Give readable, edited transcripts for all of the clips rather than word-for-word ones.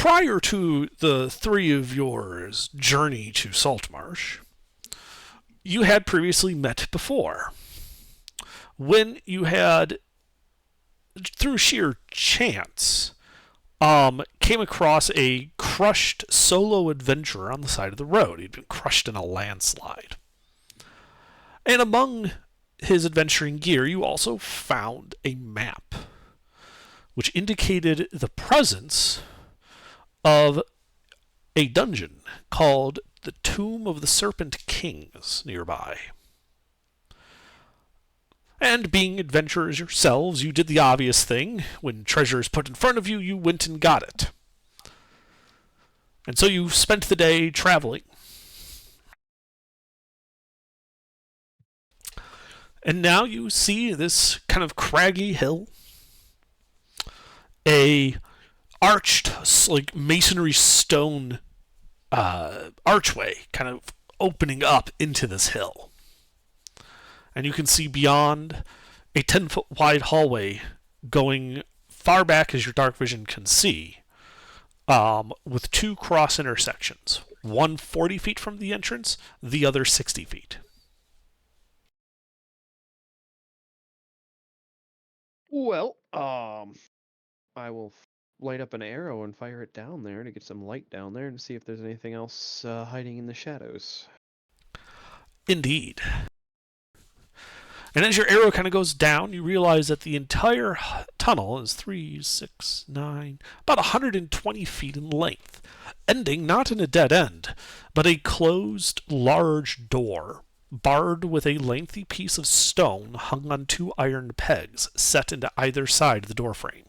prior to the three of yours journey to Saltmarsh, you had previously met before. When you had, through sheer chance, came across a crushed solo adventurer on the side of the road. He'd been crushed in a landslide. And among his adventuring gear, you also found a map, which indicated the presence of a dungeon called the Tomb of the Serpent Kings nearby. And being adventurers yourselves, you did the obvious thing. When treasure is put in front of you, you went and got it. And so you spent the day traveling. And now you see this kind of craggy hill, a arched, like masonry stone archway kind of opening up into this hill. And you can see beyond a 10-foot wide hallway going far back as your dark vision can see, with two cross intersections. One 40 feet from the entrance, the other 60 feet. Well, I will light up an arrow and fire it down there to get some light down there and see if there's anything else hiding in the shadows. Indeed. And as your arrow kind of goes down, you realize that the entire tunnel is 3, 6, 9, about 120 feet in length, ending not in a dead end, but a closed large door, barred with a lengthy piece of stone hung on two iron pegs set into either side of the doorframe.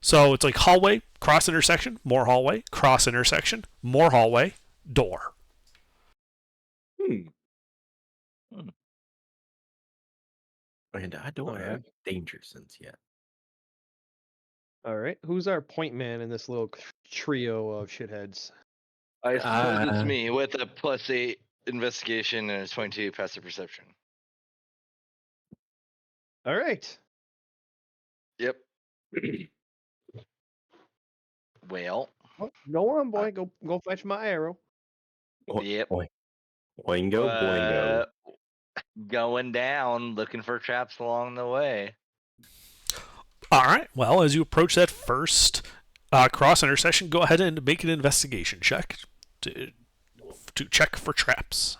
So it's like hallway, cross intersection, more hallway, cross intersection, more hallway, door. And I don't have danger sense yet. All right. Who's our point man in this little trio of shitheads? I suppose it's me with a +8 investigation and a 22 passive perception. All right. Yep. Well. Go on, boy. Go fetch my arrow. Yep. Boingo, boingo. Going down, looking for traps along the way. All right. Well, as you approach that first cross intersection, go ahead and make an investigation check to check for traps.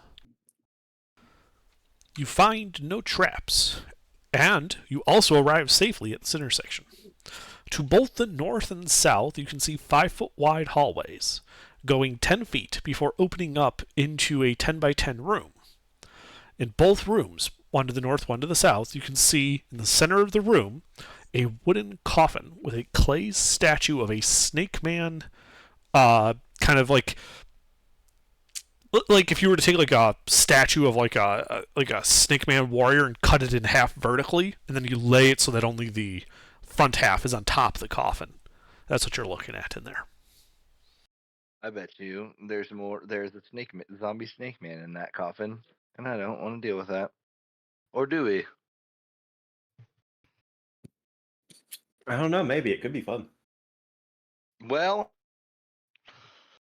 You find no traps, and you also arrive safely at this intersection. To both the north and south, you can see 5-foot wide hallways, going 10 feet before opening up into a 10 by 10 room. In both rooms, one to the north, one to the south, you can see in the center of the room a wooden coffin with a clay statue of a snake man, kind of like if you were to take like a statue of like a snake man warrior and cut it in half vertically, and then you lay it so that only the front half is on top of the coffin. That's what you're looking at in there. I bet you there's a zombie snake man in that coffin, and I don't want to deal with that. Or do we? I don't know. Maybe it could be fun. Well,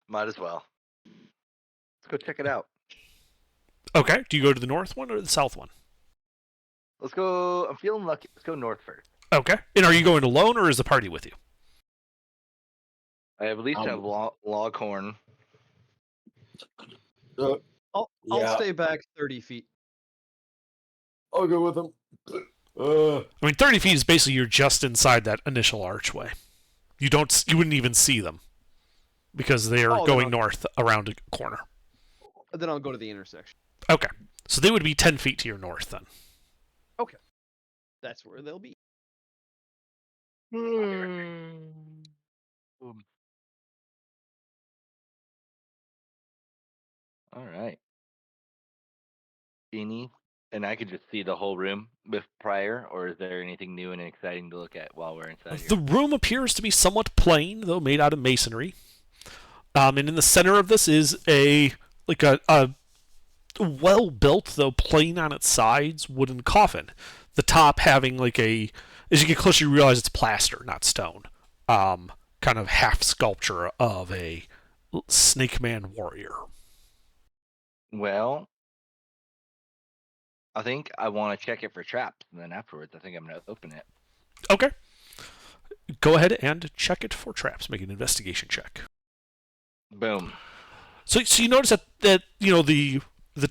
might as well. Let's go check it out. Okay. Do you go to the north one or the south one? Let's go. I'm feeling lucky. Let's go north first. Okay. And are you going alone or is the party with you? I at least have Loghorn. I'll stay back 30 feet. I'll go with him. I mean, 30 feet is basically you're just inside that initial archway. You wouldn't even see them because they are going north around a corner. Then I'll go to the intersection. Okay. So they would be 10 feet to your north then. Okay. That's where they'll be. All right. And I could just see the whole room with prior, or is there anything new and exciting to look at while we're inside here? The room appears to be somewhat plain, though made out of masonry. And in the center of this is a well-built, though plain on its sides, wooden coffin. The top having as you get closer, you realize it's plaster, not stone. kind of half sculpture of a snake man warrior. Well, I think I want to check it for traps, and then afterwards, I think I'm gonna open it. Okay. Go ahead and check it for traps. Make an investigation check. Boom. So you notice that the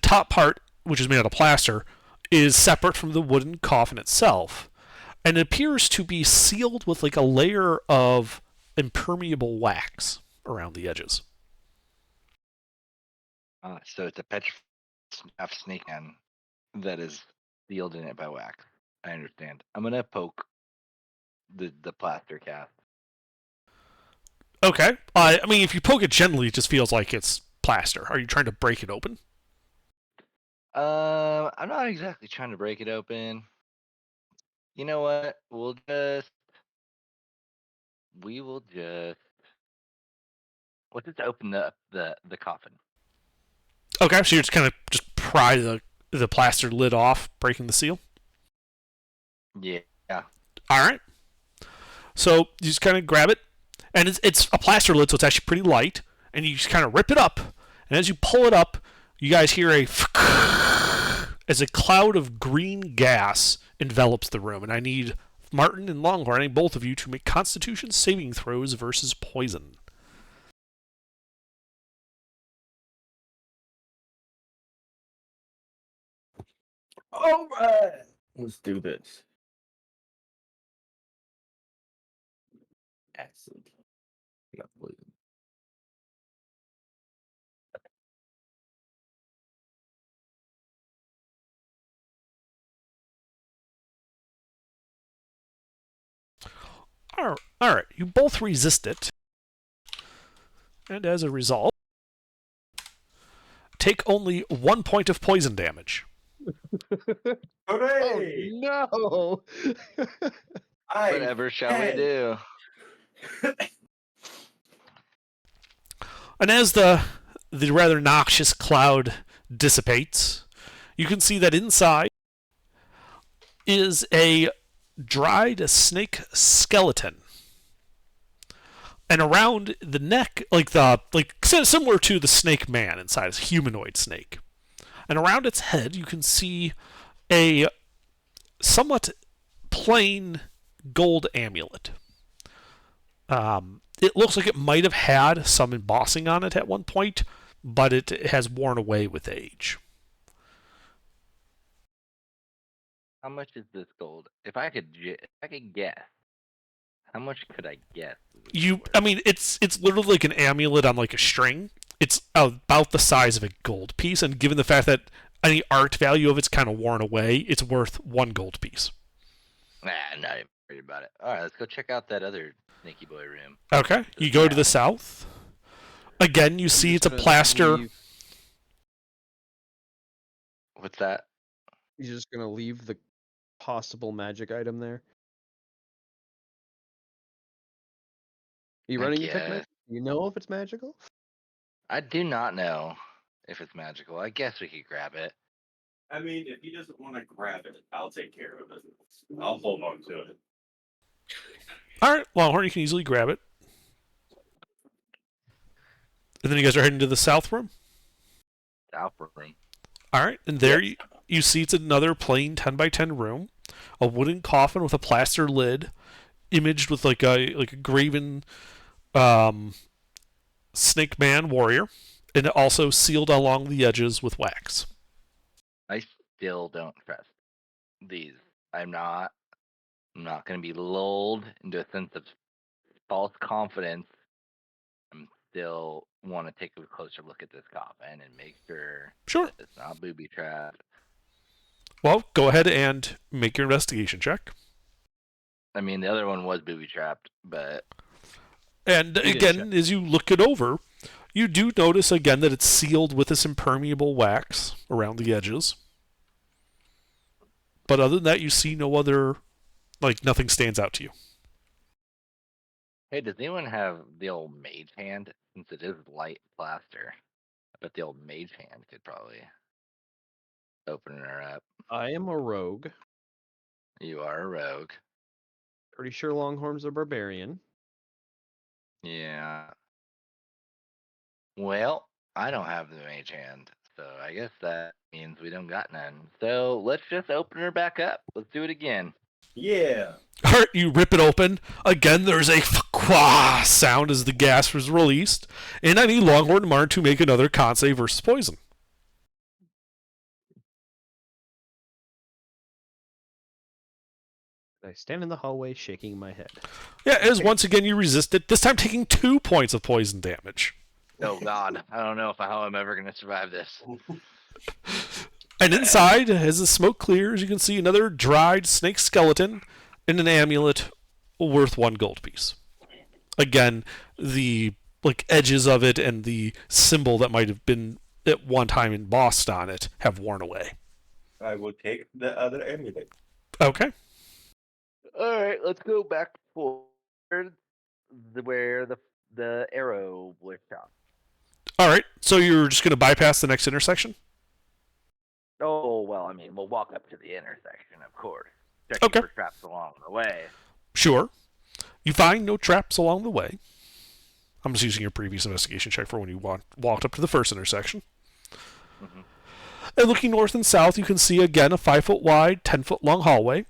top part, which is made out of plaster, is separate from the wooden coffin itself, and it appears to be sealed with like a layer of impermeable wax around the edges. So it's a petrified snake man that is sealed in it by wax. I understand. I'm gonna poke the plaster cast. Okay. I mean, if you poke it gently, it just feels like it's plaster. Are you trying to break it open? I'm not exactly trying to break it open. You know what? We will just let's just open the coffin. Okay, so you're just kind of just pry the plaster lid off, breaking the seal. Yeah. All right. So you just kind of grab it, and it's a plaster lid, so it's actually pretty light. And you just kind of rip it up, and as you pull it up, you guys hear a as a cloud of green gas envelops the room. And I need Martin and Longhorn, I need both of you to make Constitution saving throws versus poison. All right. Let's do this. Acid. Not poison. All right. You both resist it, and as a result, take only 1 point of poison damage. Hooray! Oh no! Whatever shall we do? And as the rather noxious cloud dissipates, you can see that inside is a dried snake skeleton. And around the neck, like similar to the snake man inside, is a humanoid snake. And around its head, you can see a somewhat plain gold amulet. It looks like it might have had some embossing on it at one point, but it has worn away with age. How much is this gold? If I could guess, how much could I guess? I mean, it's literally like an amulet on like a string. It's about the size of a gold piece, and given the fact that any art value of it's kind of worn away, it's worth 1 gold piece. Nah, I'm not even worried about it. All right, let's go check out that other snaky boy room. Okay, you go to the south. Again, you see it's a plaster. What's that? You're just gonna leave the possible magic item there? You running your tech guess. You know if it's magical? I do not know if it's magical. I guess we could grab it. I mean, if he doesn't want to grab it, I'll take care of it. I'll hold on to it. All right, Longhorn, you can easily grab it. And then you guys are heading to the south room. South room. All right, and there you see it's another plain 10 by 10 room, a wooden coffin with a plaster lid, imaged with like a graven snake man warrior, and also sealed along the edges with wax. I still don't trust these. I'm not going to be lulled into a sense of false confidence. I'm still want to take a closer look at this coffin and make sure Sure. that it's not booby trapped. Well, go ahead and make your investigation check. I mean, the other one was booby trapped, but And again, as you look it over, you do notice again that it's sealed with this impermeable wax around the edges. But other than that, you see no other, nothing stands out to you. hey, does anyone have the old mage hand? Since it is light plaster, I bet the old mage hand could probably open her up. I am a rogue. You are a rogue. Pretty sure Longhorn's a barbarian. Yeah. Well, I don't have the mage hand, so I guess that means we don't got none. So let's just open her back up. Let's do it again. Yeah. Alright, you rip it open. Again, there's a quah sound as the gas was released. And I need Longhorn Marn to make another con save versus poison. I stand in the hallway shaking my head. Yeah, as once again you resist it, this time taking 2 points of poison damage. Oh God, I don't know how I'm ever gonna survive this. And inside, as the smoke clears, you can see another dried snake skeleton and an amulet worth 1 gold piece. Again, the edges of it and the symbol that might have been at one time embossed on it have worn away. I will take the other amulet. Okay. All right, let's go back forward where the arrow was shot. All right. So you're just going to bypass the next intersection? Oh well, I mean, we'll walk up to the intersection, of course, checking Okay. for traps along the way. Sure. You find no traps along the way. I'm just using your previous investigation check for when you walked up to the first intersection. Mm-hmm. And looking north and south, you can see again a 5-foot wide, 10-foot long hallway.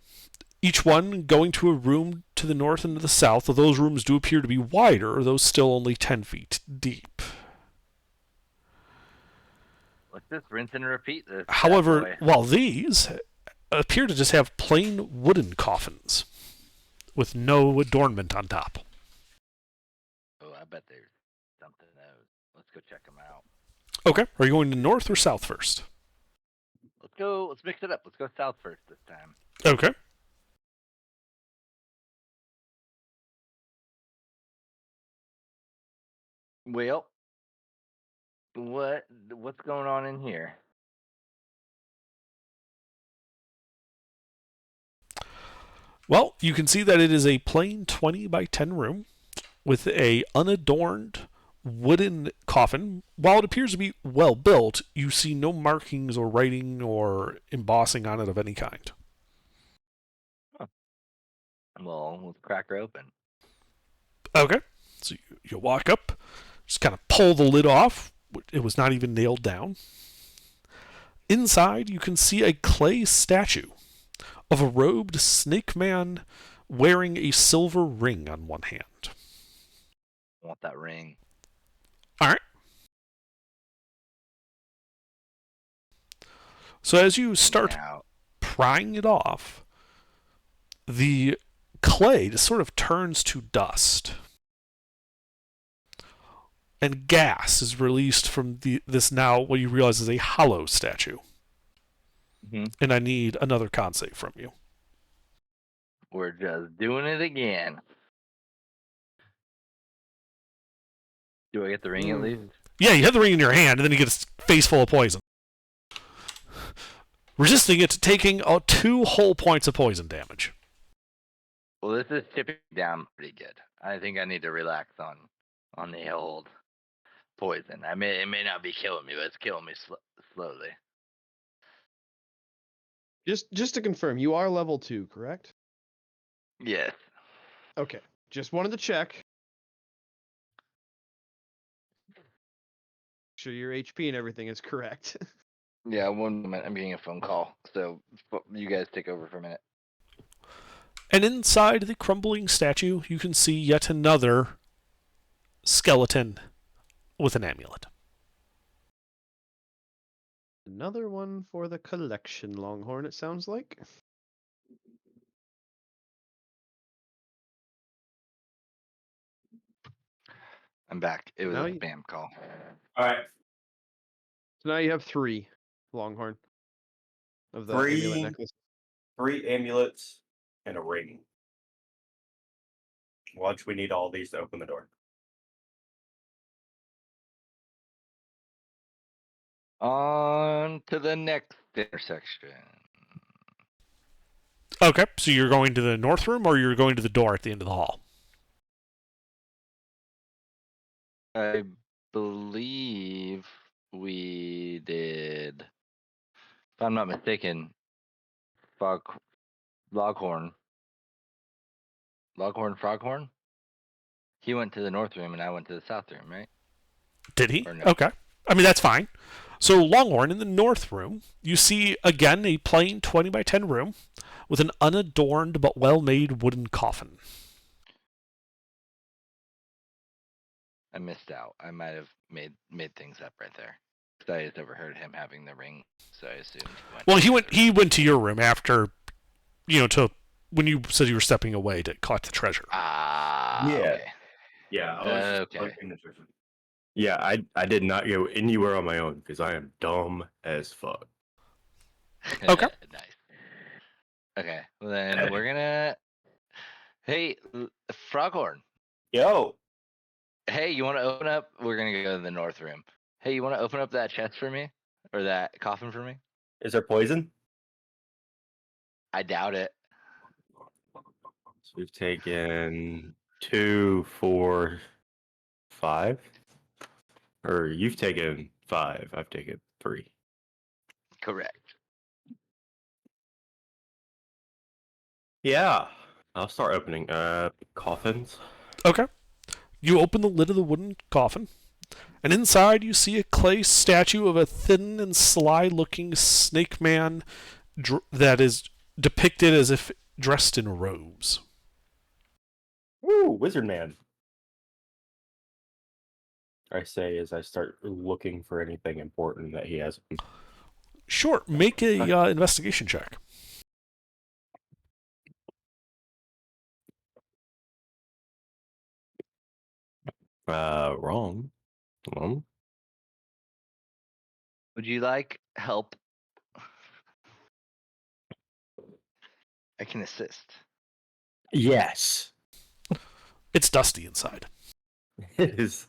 Each one going to a room to the north and to the south, though those rooms do appear to be wider, those still only 10 feet deep. Let's just rinse and repeat this. However, while these appear to just have plain wooden coffins with no adornment on top. Oh, I bet there's something else. Let's go check them out. Okay, are you going to north or south first? Let's mix it up. Let's go south first this time. Okay. Well, what's going on in here? Well, you can see that it is a plain 20 by 10 room with a unadorned wooden coffin. While it appears to be well built, you see no markings or writing or embossing on it of any kind. Huh. Well, let's crack her open. Okay. So you walk up, just kind of pull the lid off. It was not even nailed down. Inside, you can see a clay statue of a robed snake man wearing a silver ring on one hand. I want that ring. All right. So as you start prying it off, the clay just sort of turns to dust. And gas is released from this now what you realize is a hollow statue. Mm-hmm. And I need another con save from you. We're just doing it again. Do I get the ring at least? Yeah, you have the ring in your hand, and then you get a face full of poison. Resisting it, taking 2 whole points of poison damage. Well, this is tipping down pretty good. I think I need to relax on the old poison. It may not be killing me, but it's killing me slowly. Just to confirm, you are level 2, correct? Yes. Okay. Just wanted to check. Make sure your HP and everything is correct. Yeah, 1 moment. I'm getting a phone call. So you guys take over for a minute. And inside the crumbling statue, you can see yet another skeleton with an amulet. Another one for the collection, Longhorn, it sounds like. I'm back. It was Now a you- spam call. All right. So now you have 3, Longhorn, of the 3 amulet necklace. 3 amulets and a ring. Watch, we need all these to open the door. On to the next intersection. Okay, so you're going to the north room or you're going to the door at the end of the hall? I believe we did, if I'm not mistaken, Loghorn, Foghorn. He went to the north room and I went to the south room, right? Did he? Or no? Okay. I mean, that's fine. So, Longhorn, in the north room, you see, again, a plain 20 by 10 room with an unadorned but well-made wooden coffin. I missed out. I might have made things up right there. 'Cause I just overheard him having the ring, so I assumed he went. Well, to he the went other he room. went to your room after, to when you said you were stepping away to collect the treasure. Ah, Yeah. okay. Yeah, I was just Okay. looking at your- Yeah, I did not go anywhere on my own because I am dumb as fuck. Okay. Nice. Okay, well then we're gonna. Hey, Froghorn. Yo, Hey, you want to open up? We're gonna go to the north room. Hey, you want to open up that chest for me, or that coffin for me? is there poison? I doubt it. So we've taken 2, 4, 5. Or you've taken 5. I've taken 3. Correct. Yeah, I'll start opening coffins. Okay. You open the lid of the wooden coffin, and inside you see a clay statue of a thin and sly-looking snake man that is depicted as if dressed in robes. Woo, wizard man. I say as I start looking for anything important that he has. Sure, make a investigation check. Wrong. Wrong. Would you like help? I can assist. Yes. It's dusty inside. It is.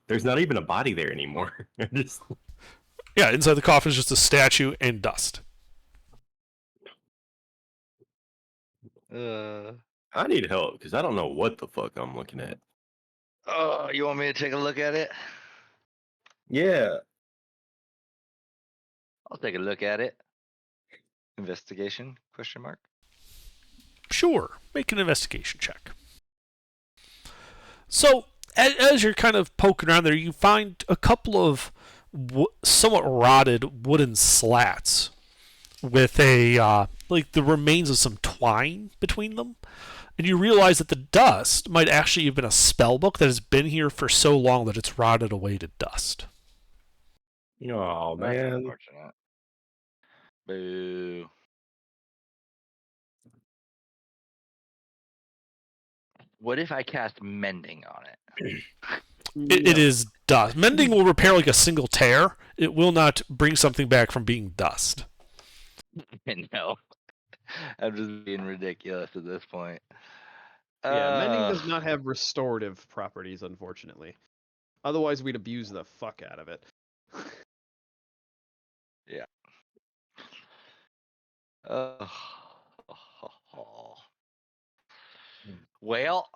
There's not even a body there anymore. Just... Yeah, inside the coffin is just a statue and dust. I need help because I don't know what the fuck I'm looking at. Oh, you want me to take a look at it? Yeah. I'll take a look at it. Investigation? Question mark. Sure, make an investigation check. So, as you're kind of poking around there, you find a couple of somewhat rotted wooden slats with like the remains of some twine between them. And you realize that the dust might actually have been a spell book that has been here for so long that it's rotted away to dust. Oh, That's man. unfortunate. Boo. What if I cast mending on it? It is dust. Mending will repair like a single tear. It will not bring something back from being dust. No. I'm just being ridiculous at this point. Yeah, mending does not have restorative properties, unfortunately. Otherwise, we'd abuse the fuck out of it. Yeah. Well,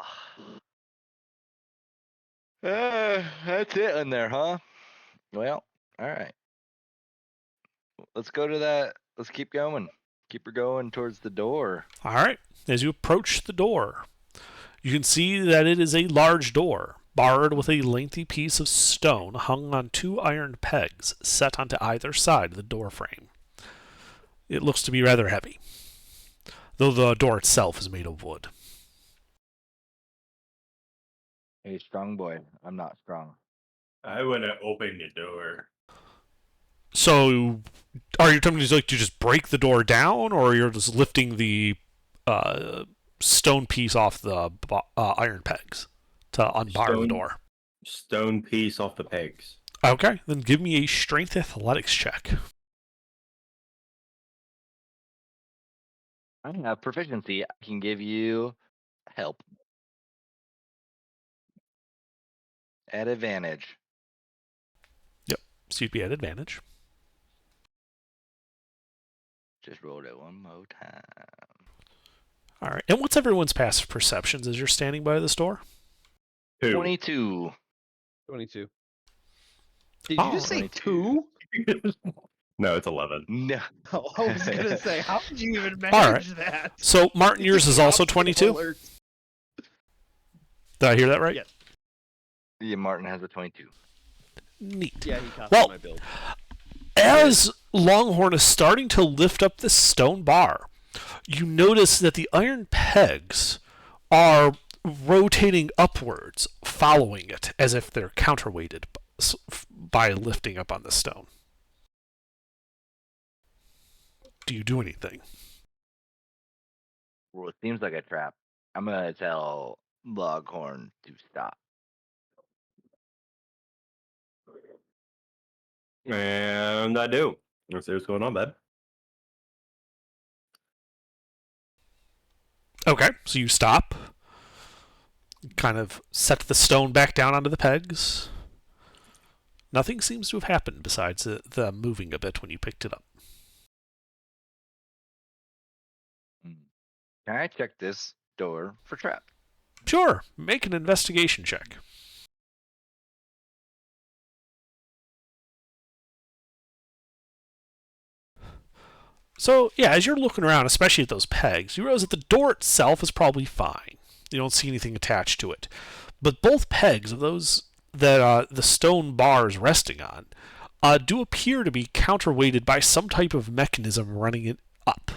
that's it in there, huh? Well, all right. Let's go to that. Let's keep going. Keep her going towards the door. All right. As you approach the door, you can see that it is a large door, barred with a lengthy piece of stone hung on 2 iron pegs set onto either side of the door frame. It looks to be rather heavy, though the door itself is made of wood. Hey, strong boy. I'm not strong. I want to open the door. So, are you attempting to just break the door down, or you're just lifting the stone piece off the iron pegs to unbar the door? Stone piece off the pegs. Okay, then give me a strength athletics check. I have proficiency. I can give you help at advantage. So you'd be at advantage. Just rolled it one more time. All right. And what's everyone's passive perceptions as you're standing by this door? 22. 22. Did you just say 2? No, it's 11. No. Oh, I was gonna say, how did you even All right. manage that? So Martin, yours is also 22? Did I hear that right? Yes. Yeah, Martin has a 22. Neat. Yeah, he copied Well, my build. as Longhorn is starting to lift up this stone bar, you notice that the iron pegs are rotating upwards, following it, as if they're counterweighted by lifting up on the stone. Do you do anything? Well, it seems like a trap. I'm gonna tell Loghorn to stop. And I do. Let's see what's going on, bud. Okay, so you stop, kind of set the stone back down onto the pegs. Nothing seems to have happened besides the moving a bit when you picked it up. Can I check this door for trap? Sure, make an investigation check. So, yeah, as you're looking around, especially at those pegs, you realize that the door itself is probably fine. You don't see anything attached to it. But both pegs of those that the stone bar is resting on do appear to be counterweighted by some type of mechanism running it up.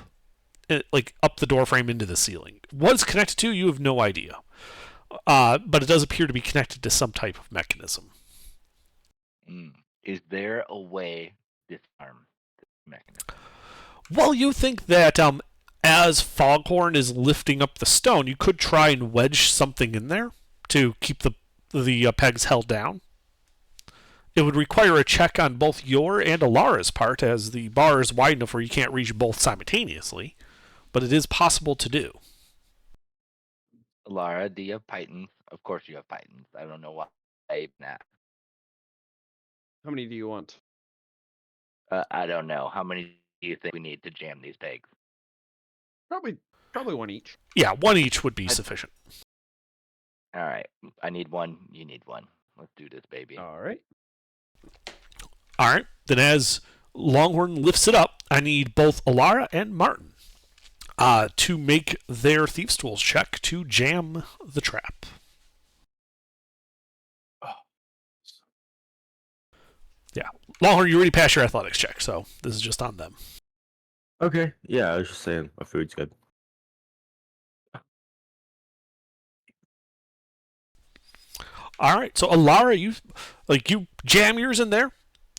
Like up the door frame into the ceiling. What it's connected to, you have no idea. But it does appear to be connected to some type of mechanism. Is there a way to disarm this mechanism? Well, you think that as Foghorn is lifting up the stone, you could try and wedge something in there to keep the pegs held down. It would require a check on both your and Alara's part, as the bar is wide enough where you can't reach both simultaneously. But it is possible to do. Lara, do you have pythons? Of course you have pythons. I don't know why I even asked. How many do you want? I don't know. How many do you think we need to jam these pegs? Probably one each. Yeah, one each would be sufficient. All right. I need one. You need one. Let's do this, baby. All right. All right. Then as Longhorn lifts it up, I need both Alara and Martin to make their Thieves' Tools check to jam the trap. Yeah. Longhorn, you already passed your athletics check, so this is just on them. Okay. Yeah, I was just saying, my food's good. All right. So Alara, you jam yours in there,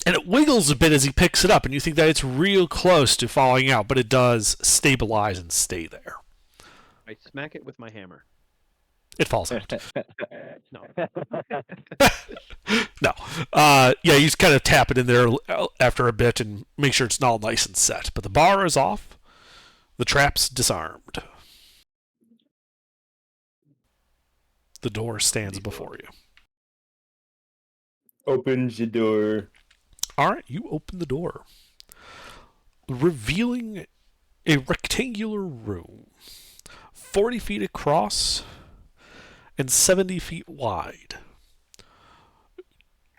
and it wiggles a bit as he picks it up, and you think that it's real close to falling out, but it does stabilize and stay there. I smack it with my hammer. It falls out. No. No. Yeah, you just kind of tap it in there after a bit and make sure it's all nice and set. But the bar is off. The trap's disarmed. The door stands before you. Opens the door. All right, you open the door, revealing a rectangular room, 40 feet across and 70 feet wide.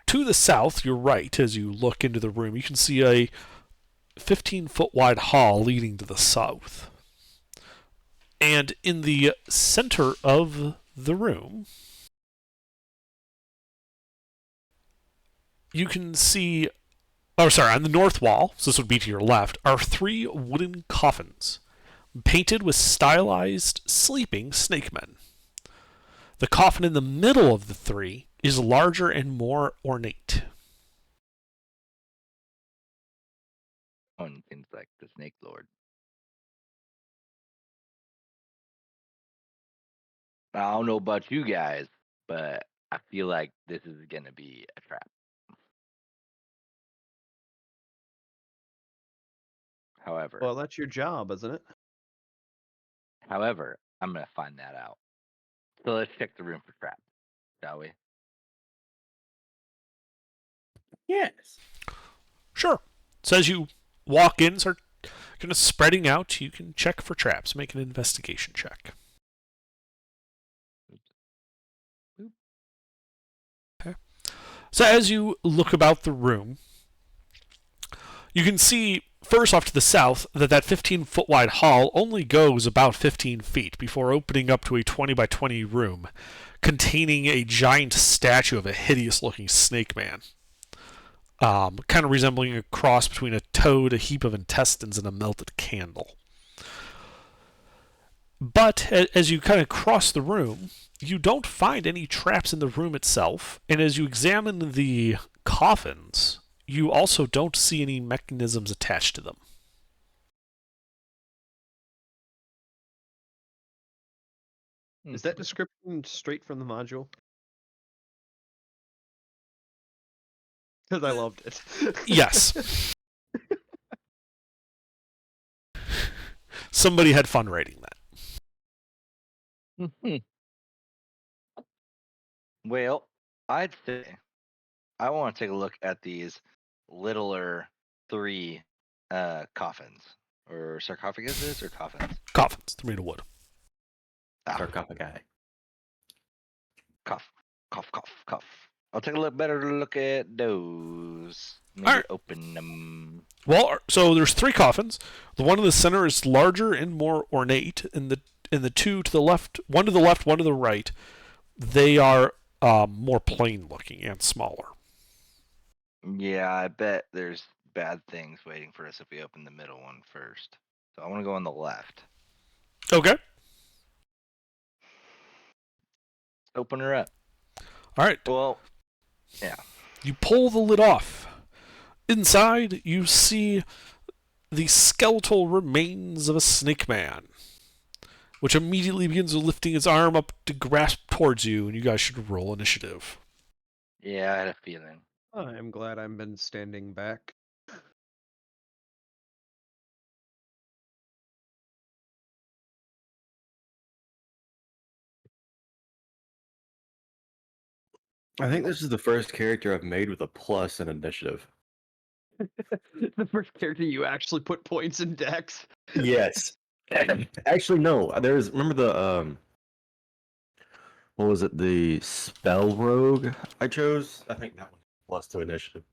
To the south, your right, as you look into the room, you can see a 15-foot wide hall leading to the south. And in the center of the room, you can see, on the north wall, so this would be to your left, are 3 wooden coffins painted with stylized sleeping snake men. The coffin in the middle of the 3 is larger and more ornate. One seems like the Snake Lord. I don't know about you guys, but I feel like this is gonna be a trap. However, Well, that's your job, isn't it? I'm gonna find that out. So let's check the room for traps, shall we? Yes. Sure. So as you walk in, start kind of spreading out, you can check for traps. Make an investigation check. Okay. So as you look about the room, you can see first off to the south that 15-foot wide hall only goes about 15 feet before opening up to a 20 by 20 room containing a giant statue of a hideous looking snake man. Kind of resembling a cross between a toad, a heap of intestines, and a melted candle. But as you kind of cross the room, you don't find any traps in the room itself, and as you examine the coffins, you also don't see any mechanisms attached to them. Is that description straight from the module? Because I loved it. Yes. Somebody had fun writing that. Well, I'd say I want to take a look at these littler 3 coffins or sarcophaguses or coffins. Coffins. They're made of wood. Sarcophagi. Cough, cough, cough, cough. I'll take a better look at those. Maybe Alright. open them. Well, so there's 3 coffins. The one in the center is larger and more ornate, and the 2 to the left, one to the left, one to the right, they are more plain looking and smaller. Yeah, I bet there's bad things waiting for us if we open the middle one first. So I want to go on the left. Okay. Open her up. All right. Well, yeah. You pull the lid off. Inside, you see the skeletal remains of a snake man, which immediately begins lifting its arm up to grasp towards you, and you guys should roll initiative. Yeah, I had a feeling. I'm glad I've been standing back. I think this is the first character I've made with a plus in initiative. The first character you actually put points in Dex. Yes. Actually, no. Remember the what was it? The spell rogue I chose. I think that one plus to initiative.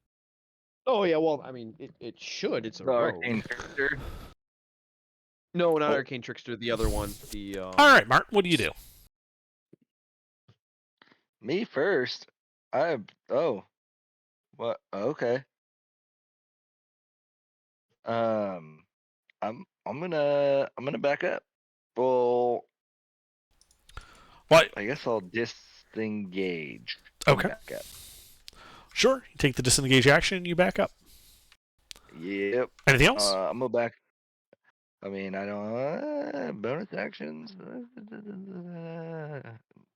Oh yeah, well, I mean, it should. It's a The rogue. arcane trickster. No, not Oh. Arcane Trickster. The other one. The All right, Mark, what do you do? Me first. What? Okay. I'm gonna back up. Well, What? I guess I'll disengage. Okay. Back up. Sure. You take the disengage action and you back up. Yep. Anything else? I'm gonna back. I mean, I don't bonus actions.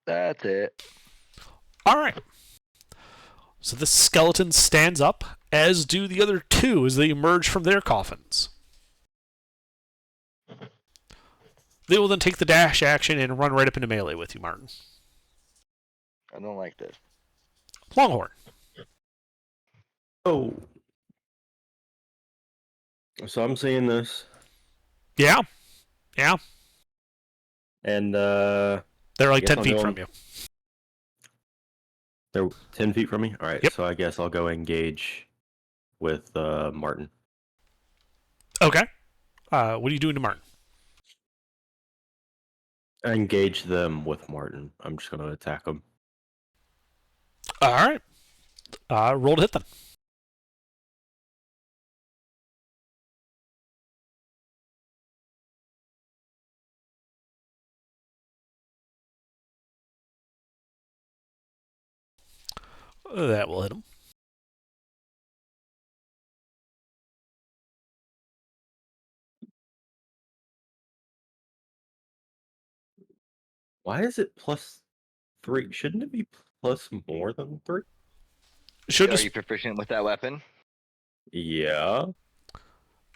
That's it. All right. So the skeleton stands up, as do the other 2 as they emerge from their coffins. They will then take the dash action and run right up into melee with you, Martin. I don't like this. Longhorn. Oh. So I'm seeing this, Yeah. Yeah. and They're like guess 10 I'll feet go from on- you. they're 10 feet from me. All right. Yep. So I guess I'll go engage with Martin. Okay. What are you doing to Martin? I engage them with Martin. I'm just gonna attack them. All right. Roll to hit them. That will hit him. Why is it +3? Shouldn't it be plus more than 3? Should Are just you proficient with that weapon? Yeah.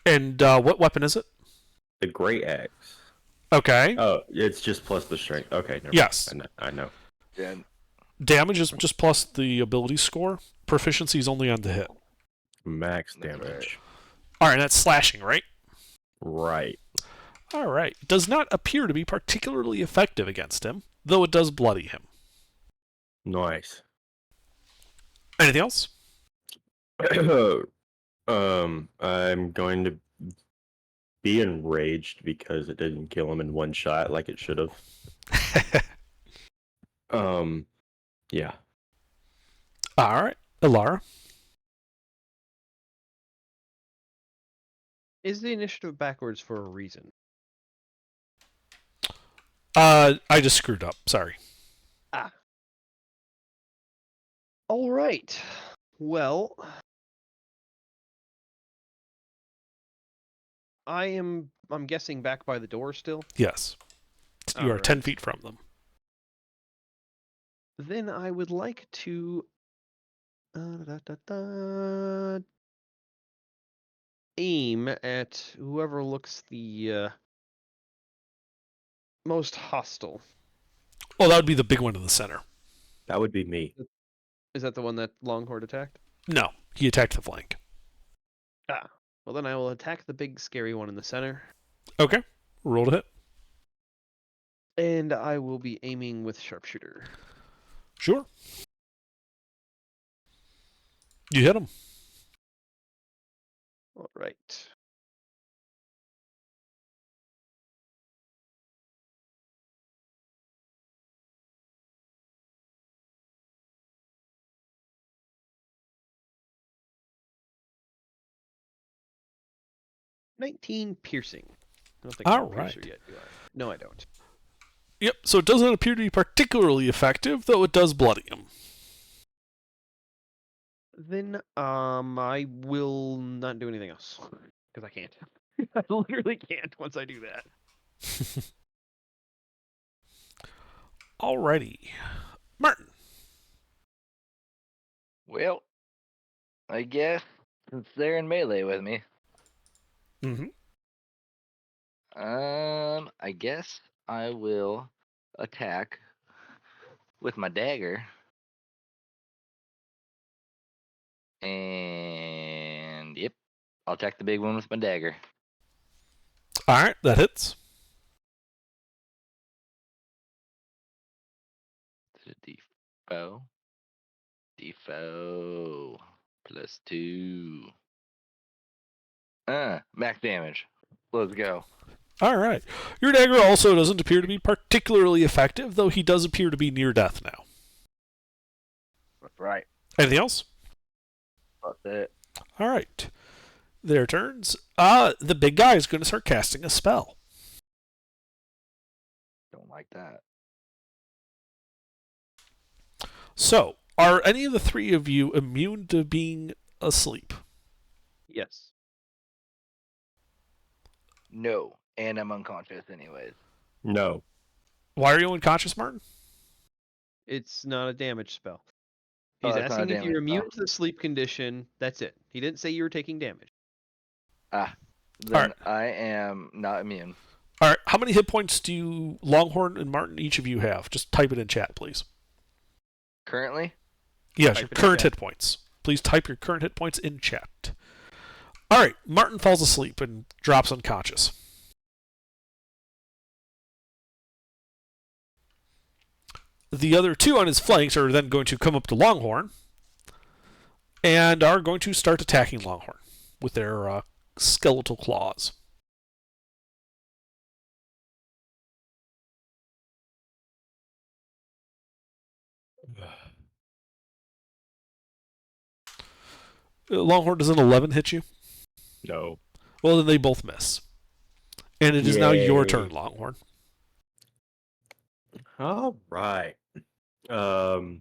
and what weapon is it? The great axe. Okay. Oh, it's just plus the strength. Okay. Never mind. Yes. I know. Then Damage is just plus the ability score. Proficiency is only on the hit. Max That's right. damage. All right, that's slashing, right? Right. All right. Does not appear to be particularly effective against him, though it does bloody him. Nice. Anything else? I'm going to be enraged because it didn't kill him in one shot like it should have. Yeah. All right, Alara. Is the initiative backwards for a reason? I just screwed up. Sorry. Ah. All right. Well, I'm guessing back by the door still. Yes. You are All 10 right. feet from them. Then I would like to aim at whoever looks the most hostile. Well, that would be the big one in the center. That would be me. Is that the one that Longhorn attacked? No, he attacked the flank. Ah. Well, then I will attack the big scary one in the center. Okay. Roll to hit. And I will be aiming with sharpshooter. Sure. You hit him. All right. $19 piercing. I don't think I have All a piercer right. yet, do I? No, I don't. Yep, so it doesn't appear to be particularly effective, though it does bloody him. Then I will not do anything else because I can't. I literally can't once I do that. Alrighty. Martin. Well, I guess since they're in melee with me, Mm-hmm. I guess I will attack with my dagger. And yep, I'll attack the big one with my dagger. Alright, that hits. Defoe. Defoe. +2. Max damage. Let's go. Alright. Your dagger also doesn't appear to be particularly effective, though he does appear to be near death now. That's right. Anything else? That's it. Alright. Their turns. The big guy is going to start casting a spell. Don't like that. So, are any of the three of you immune to being asleep? Yes. No, and I'm unconscious anyways. No. Why are you unconscious, Martin? It's not a damage spell. Oh, He's it's not a asking if you're damage immune spell. to the sleep condition. That's it. He didn't say you were taking damage. Then Alright. I am not immune. Alright, how many hit points do you, Longhorn and Martin, each of you have? Just type it in chat, please. Currently? Yes, Type your it in current chat. hit points. Please type your current hit points in chat. Alright, Martin falls asleep and drops unconscious. The other two on his flanks are then going to come up to Longhorn and are going to start attacking Longhorn with their skeletal claws. Longhorn, does an 11 hit you? No. Well, then they both miss. And it is now your Yay. turn, Longhorn. All right. The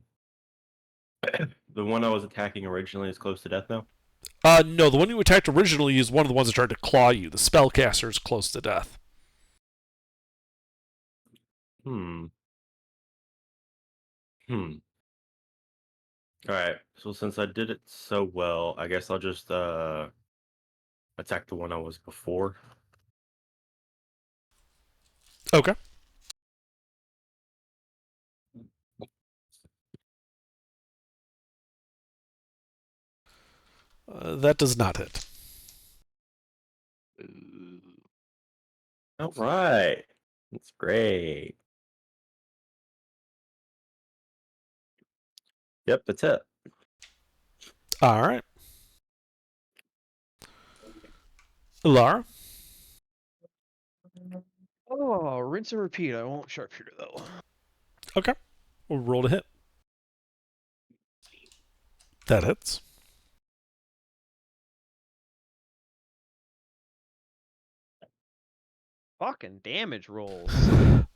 one I was attacking originally is close to death now. No, the one you attacked originally is one of the ones that tried to claw you. The spellcaster is close to death. Hmm. All right. So since I did it so well, I guess I'll just attack the one I was before. Okay. That does not hit. Ooh. All right. That's great. Yep, that's it. All right. Lara? Oh, rinse and repeat. I won't sharpshooter though. Okay. We'll roll to hit. That hits. Fucking damage rolls.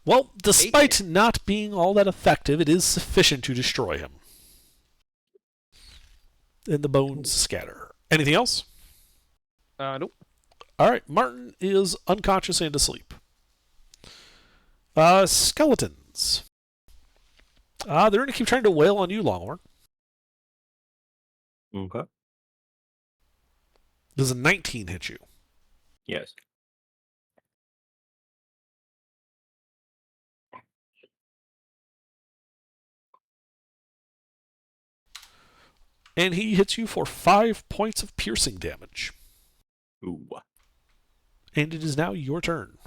Well, despite 18. not being all that effective, it is sufficient to destroy him. And the bones scatter. Anything else? Nope. All right. Martin is unconscious and asleep. Skeletons. They're going to keep trying to wail on you, Longhorn. Okay. Does a 19 hit you? Yes. And he hits you for 5 points of piercing damage. Ooh. And it is now your turn.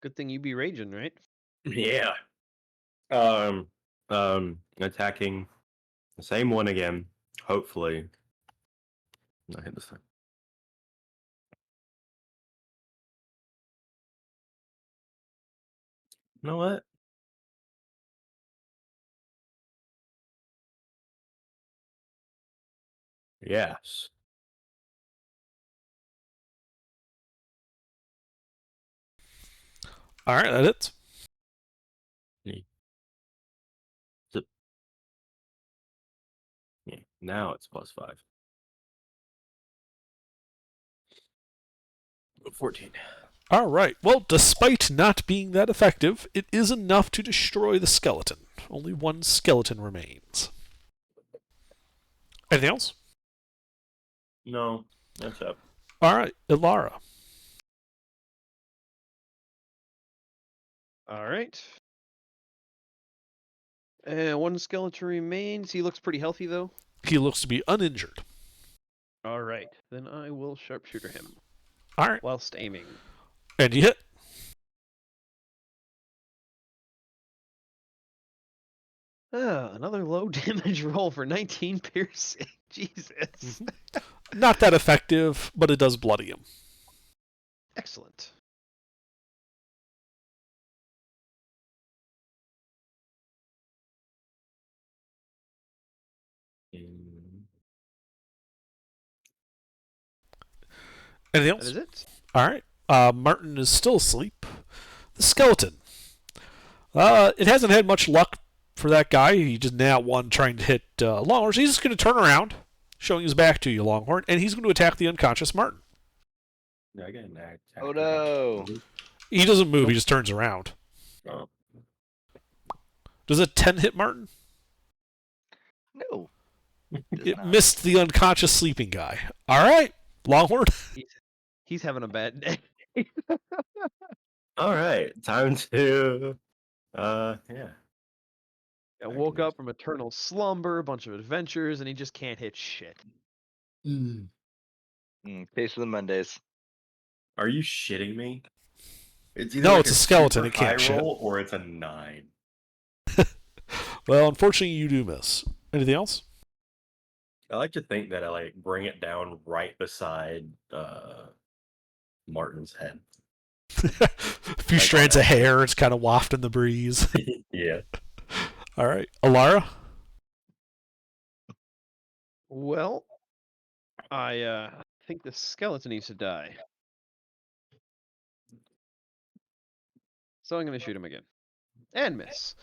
Good thing you be raging, right? Yeah. Attacking the same one again. Hopefully. I hit this time. You know what? Yes. All right, that hits. Zip. Yeah. Now it's +5. 14. All right. Well, despite not being that effective, it is enough to destroy the skeleton. Only one skeleton remains. Anything else? No, that's up. All right, Ilara. All right. And one skeleton remains. He looks pretty healthy though. He looks to be uninjured. All right. Then I will sharpshooter him All right. whilst aiming. And you hit. Another low damage roll for 19 piercing. Jesus. Not that effective, but it does bloody him. Excellent. Anything That else? is it. All right. Martin is still asleep. The skeleton. It hasn't had much luck for that guy. He just now one trying to hit Longhorn. So he's just going to turn around, showing his back to you, Longhorn, and he's going to attack the unconscious Martin. Yeah, I got an attack. Oh no! He doesn't move. He just turns around. Oh. Does a 10 hit Martin? No. It missed the unconscious sleeping guy. All right, Longhorn. He's having a bad day. All right, time to yeah. I woke up from eternal slumber, a bunch of adventures, and he just can't hit shit. Case of the Mondays. Are you shitting me? It's No, it's a skeleton, it can't high shit. roll or it's a 9. Well, unfortunately, you do miss. Anything else? I like to think that I like bring it down right beside Martin's head. A few strands of hair. It's kind of wafting the breeze. Yeah. All right, Alara. Well, I think the skeleton needs to die. So I'm going to shoot him again. And miss.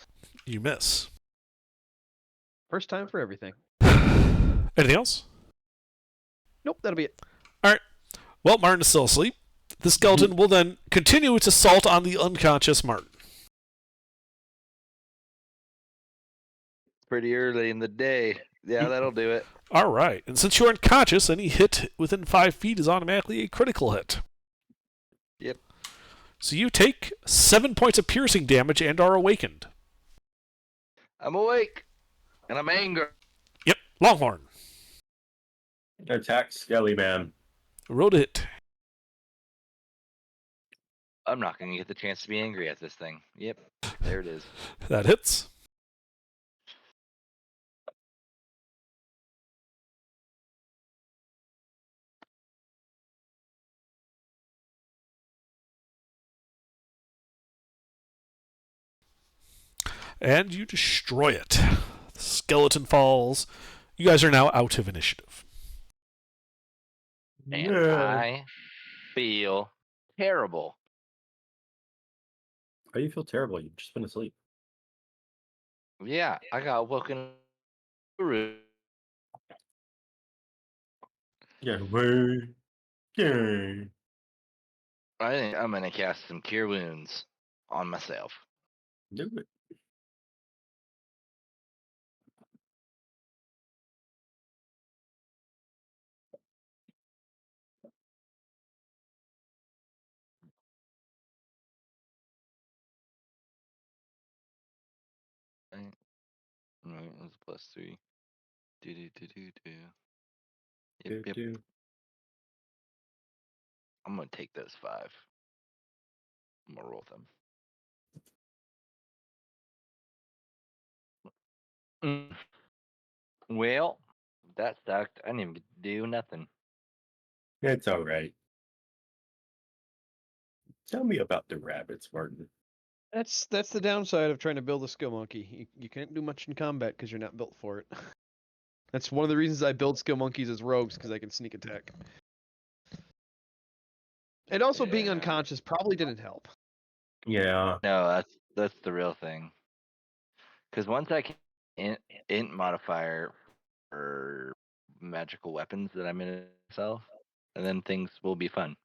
You miss. First time for everything. Anything else? Nope, that'll be it. All right. Well, Martin is still asleep. The skeleton will then continue its assault on the unconscious Martin. Pretty early in the day. Yeah, that'll do it. All right. And since you're unconscious, any hit within 5 feet is automatically a critical hit. Yep. So you take 7 points of piercing damage and are awakened. I'm awake. And I'm angry. Yep. Longhorn. Attack Skelly Man. Roll to hit. I'm not going to get the chance to be angry at this thing. Yep. There it is. That hits. and you destroy it. The skeleton falls. You guys are now out of initiative. And I feel terrible. Why do you feel terrible? You've just been asleep. Yeah, I got woken. Yeah, way. Yeah. I think I'm gonna cast some Cure Wounds on myself. Do it. Right, that's +3. Do. Do, Yep. do. I'm gonna take those 5. I'm gonna roll them. Well, that sucked. I didn't even do nothing. It's all right. Tell me about the rabbits, Martin. That's the downside of trying to build a skill monkey. You can't do much in combat because you're not built for it. That's one of the reasons I build skill monkeys as rogues, because I can sneak attack. And also being Yeah. unconscious probably didn't help. Yeah. No, that's the real thing. Because once I can int modifier for magical weapons that I'm in myself, and then things will be fun.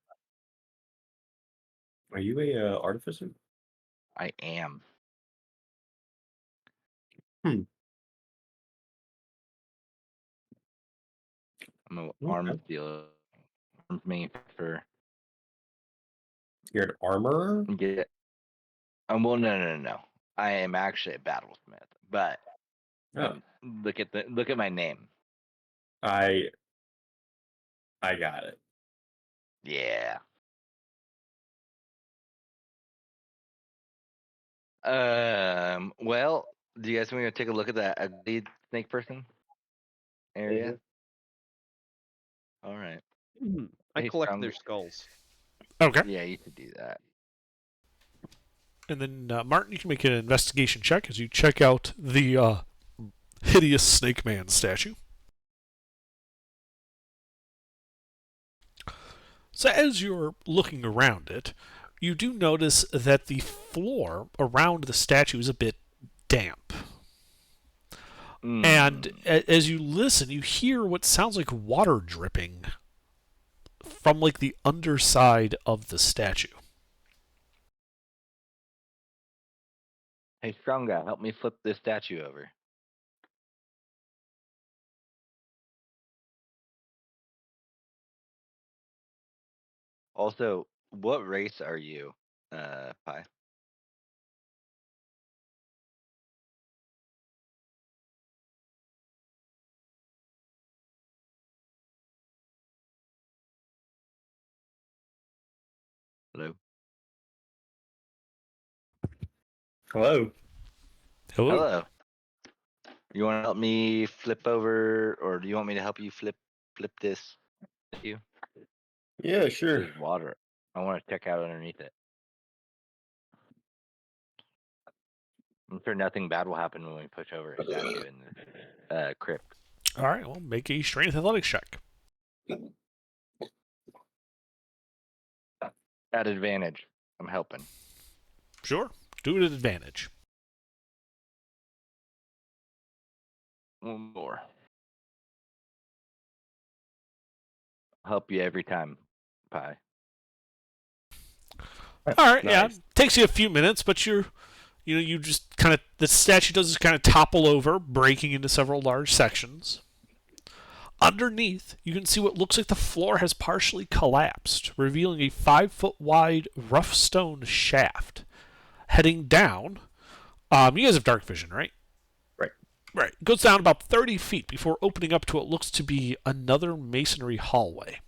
Are you a artificer? I am. Hmm. I'm an Okay. arms dealer. Arms manufacturer. You're an armorer? Get. Well, no. I am actually a battlesmith, but Oh, look at my name. I got it. Yeah. Well, do you guys want me to take a look at that ugly snake person area? All right. I Hey, collect strong. their skulls. Okay. Yeah, you could do that. And then, Martin, you can make an investigation check as you check out the hideous Snake Man statue. So, as you're looking around it, you do notice that the floor around the statue is a bit damp. And as you listen, you hear what sounds like water dripping from like the underside of the statue. Hey, strong guy, help me flip this statue over. Also, what race are you, Pi? Hello. Hello. Hello? Hello. You want to help me flip over, or do you want me to help you flip this statue? Yeah, sure. There's water. I want to check out underneath it. I'm sure nothing bad will happen when we push over a statue in the crypt. All right, well, make a strength athletics check. At advantage. I'm helping. Sure. Do it at advantage. One more. I'll help you every time, Pi. All right, yeah. Nice. Takes you a few minutes, but you just kind of, the statue does just kind of topple over, breaking into several large sections. Underneath, you can see what looks like the floor has partially collapsed, revealing a 5-foot wide rough stone shaft heading down. You guys have dark vision, right? Right. Right. It goes down about 30 feet before opening up to what looks to be another masonry hallway.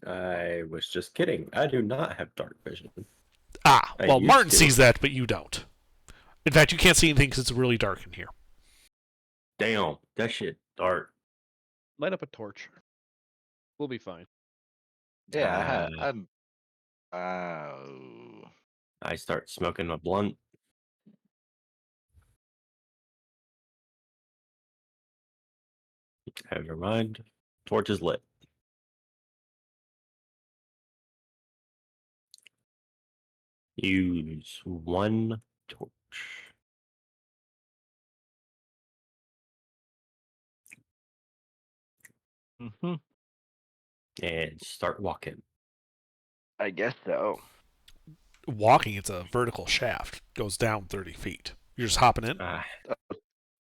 I was just kidding. I do not have dark vision. Ah, I well, used Martin to. sees that, but you don't. In fact, you can't see anything because it's really dark in here. Damn, that shit dark. Light up a torch. We'll be fine. Yeah, Uh, I'm. Oh. I start smoking a blunt. Never mind. Torch is lit. Use one torch. Mm-hmm. And start walking. I guess so. Walking, it's a vertical shaft. Goes down 30 feet. You're just hopping in?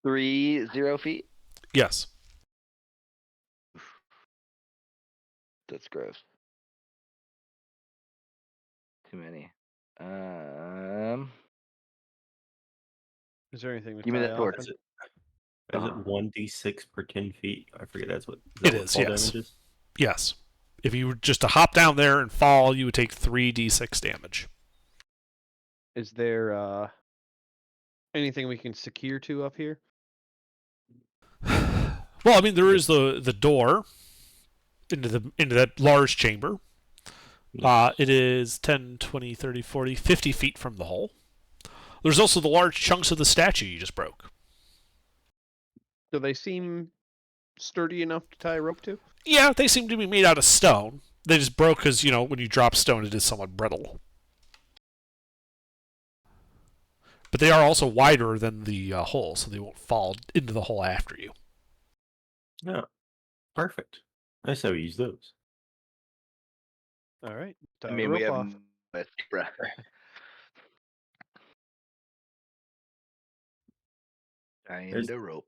30 feet. Yes. That's gross. Too many. Is there anything to Give me tie that off? torch. Is it 1d6 per 10 feet? I forget. Is It that what is, fall yes. damage is? Yes. If you were just to hop down there and fall, you would take 3d6 damage. Is there anything we can secure to up here? Well, I mean, there is the door into that large chamber. It is 10, 20, 30, 40, 50 feet from the hole. There's also the large chunks of the statue you just broke. Do they seem sturdy enough to tie a rope to? Yeah, they seem to be made out of stone. They just broke because, when you drop stone, it is somewhat brittle. But they are also wider than the hole, so they won't fall into the hole after you. Yeah. Perfect. I say we use those. All right. Tie I the mean, we rope have off. Tying There's- the rope.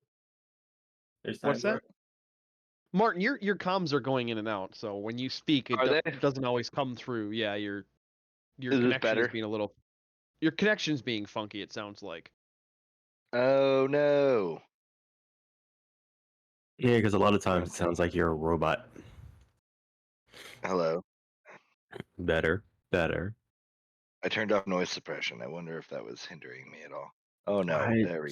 There's What's time that? Martin, your comms are going in and out, so when you speak, it Are they? doesn't always come through. Yeah, your Is this connection better? is being a little. Your connection's being funky. It sounds like. Oh no. Yeah, because a lot of times it sounds like you're a robot. Hello. Better. I turned off noise suppression. I wonder if that was hindering me at all. Oh no. I There we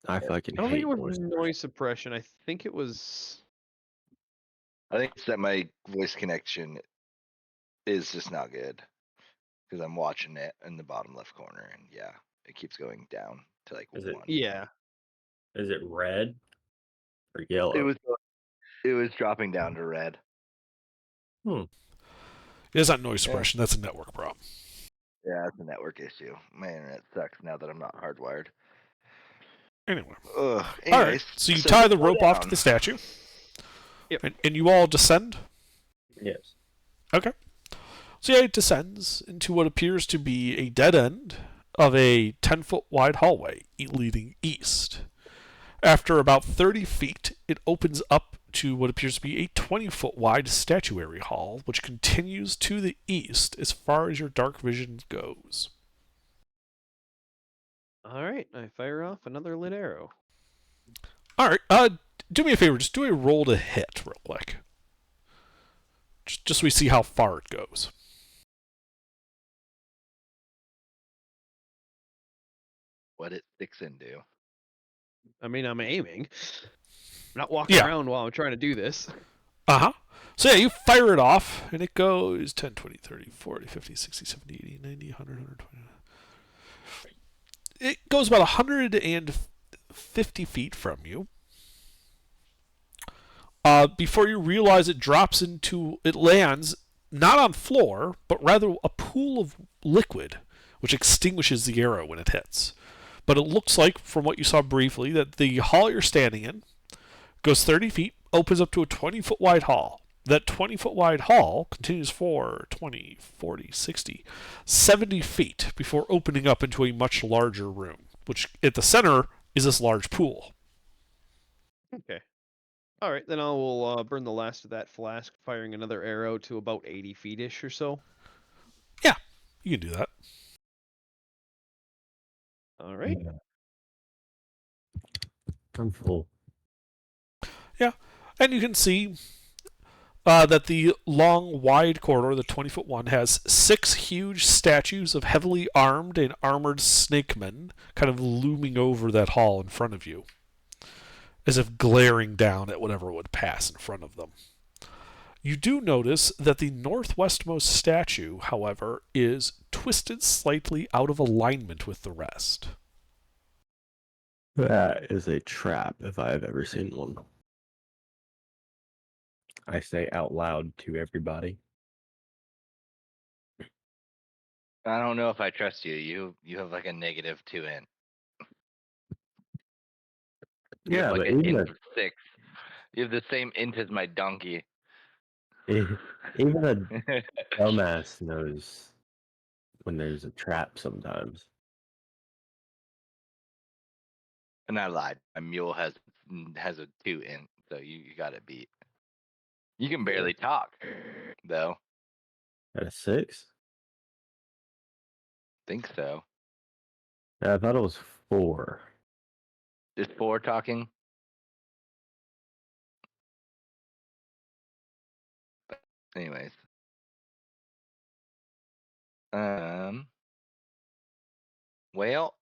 fucking I don't think hate it was noise. noise suppression. I think it was. I think it's that my voice connection is just not good because I'm watching it in the bottom left corner, and yeah, it keeps going down to like Is it- 1. Yeah. Is it red or It yellow? was dropping down to red. It's not noise suppression, that's a network problem. Yeah, it's a network issue. My internet sucks now that I'm not hardwired. Anyway. Ugh. All right, Anyways, so you tie the go rope off to down. the statue, Yep. and you all descend? Yes. Okay. So yeah, it descends into what appears to be a dead end of a 10-foot wide hallway leading east. After about 30 feet, it opens up to what appears to be a 20-foot wide statuary hall, which continues to the east as far as your dark vision goes. All right. I fire off another lit arrow. All right, do me a favor, just do a roll to hit real quick. Just so we see how far it goes. What it sticks into. I mean, I'm aiming. I'm not walking Yeah. around while I'm trying to do this. Uh-huh. So yeah, you fire it off, and it goes 10, 20, 30, 40, 50, 60, 70, 80, 90, 100, 120. It goes about 150 feet from you. Before you realize it lands not on floor, but rather a pool of liquid, which extinguishes the arrow when it hits. But it looks like, from what you saw briefly, that the hall you're standing in goes 30 feet, opens up to a 20-foot wide hall. That 20-foot wide hall continues for 20, 40, 60, 70 feet before opening up into a much larger room, which at the center is this large pool. Okay. All right, then I will burn the last of that flask, firing another arrow to about 80 feet-ish or so. Yeah, you can do that. All right. I'm full. Yeah, and you can see that the long, wide corridor, the 20-foot one, has 6 huge statues of heavily armed and armored snakemen kind of looming over that hall in front of you, as if glaring down at whatever would pass in front of them. You do notice that the northwestmost statue, however, is twisted slightly out of alignment with the rest. That is a trap if I have ever seen one. I say out loud to everybody. I don't know if I trust you. You have like a -2 int. You have Yeah, like but an even int of 6. You have the same int as my donkey. even a dumbass knows when there's a trap sometimes. And I lied. My mule has a 2 int, so you got it beat. You can barely talk, though. At a 6? Think so. Yeah, I thought it was 4. Is 4 talking? Anyways. Well,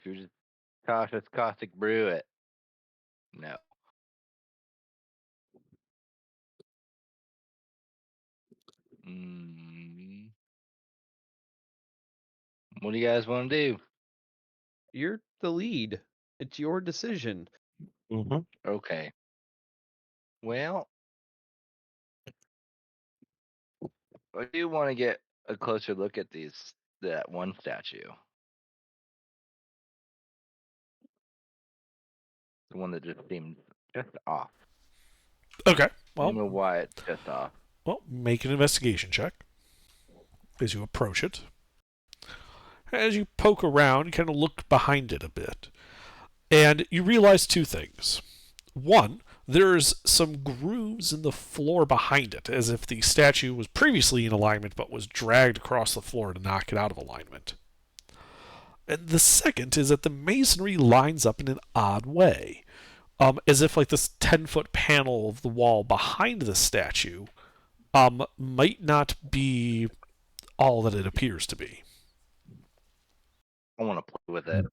should we just cautious caustic brew it? No. Mm, what do you guys want to do? You're the lead. It's your decision. Mm-hmm. Okay. Well, I do want to get a closer look at that one statue. The one that just seemed just off. Okay. I don't Well, know why it's just off. make an investigation check as you approach it. As you poke around, you kind of look behind it a bit. And you realize two things. One, there's some grooves in the floor behind it, as if the statue was previously in alignment but was dragged across the floor to knock it out of alignment. And the second is that the masonry lines up in an odd way, as if like this 10-foot panel of the wall behind the statue might not be all that it appears to be. I want to play with it.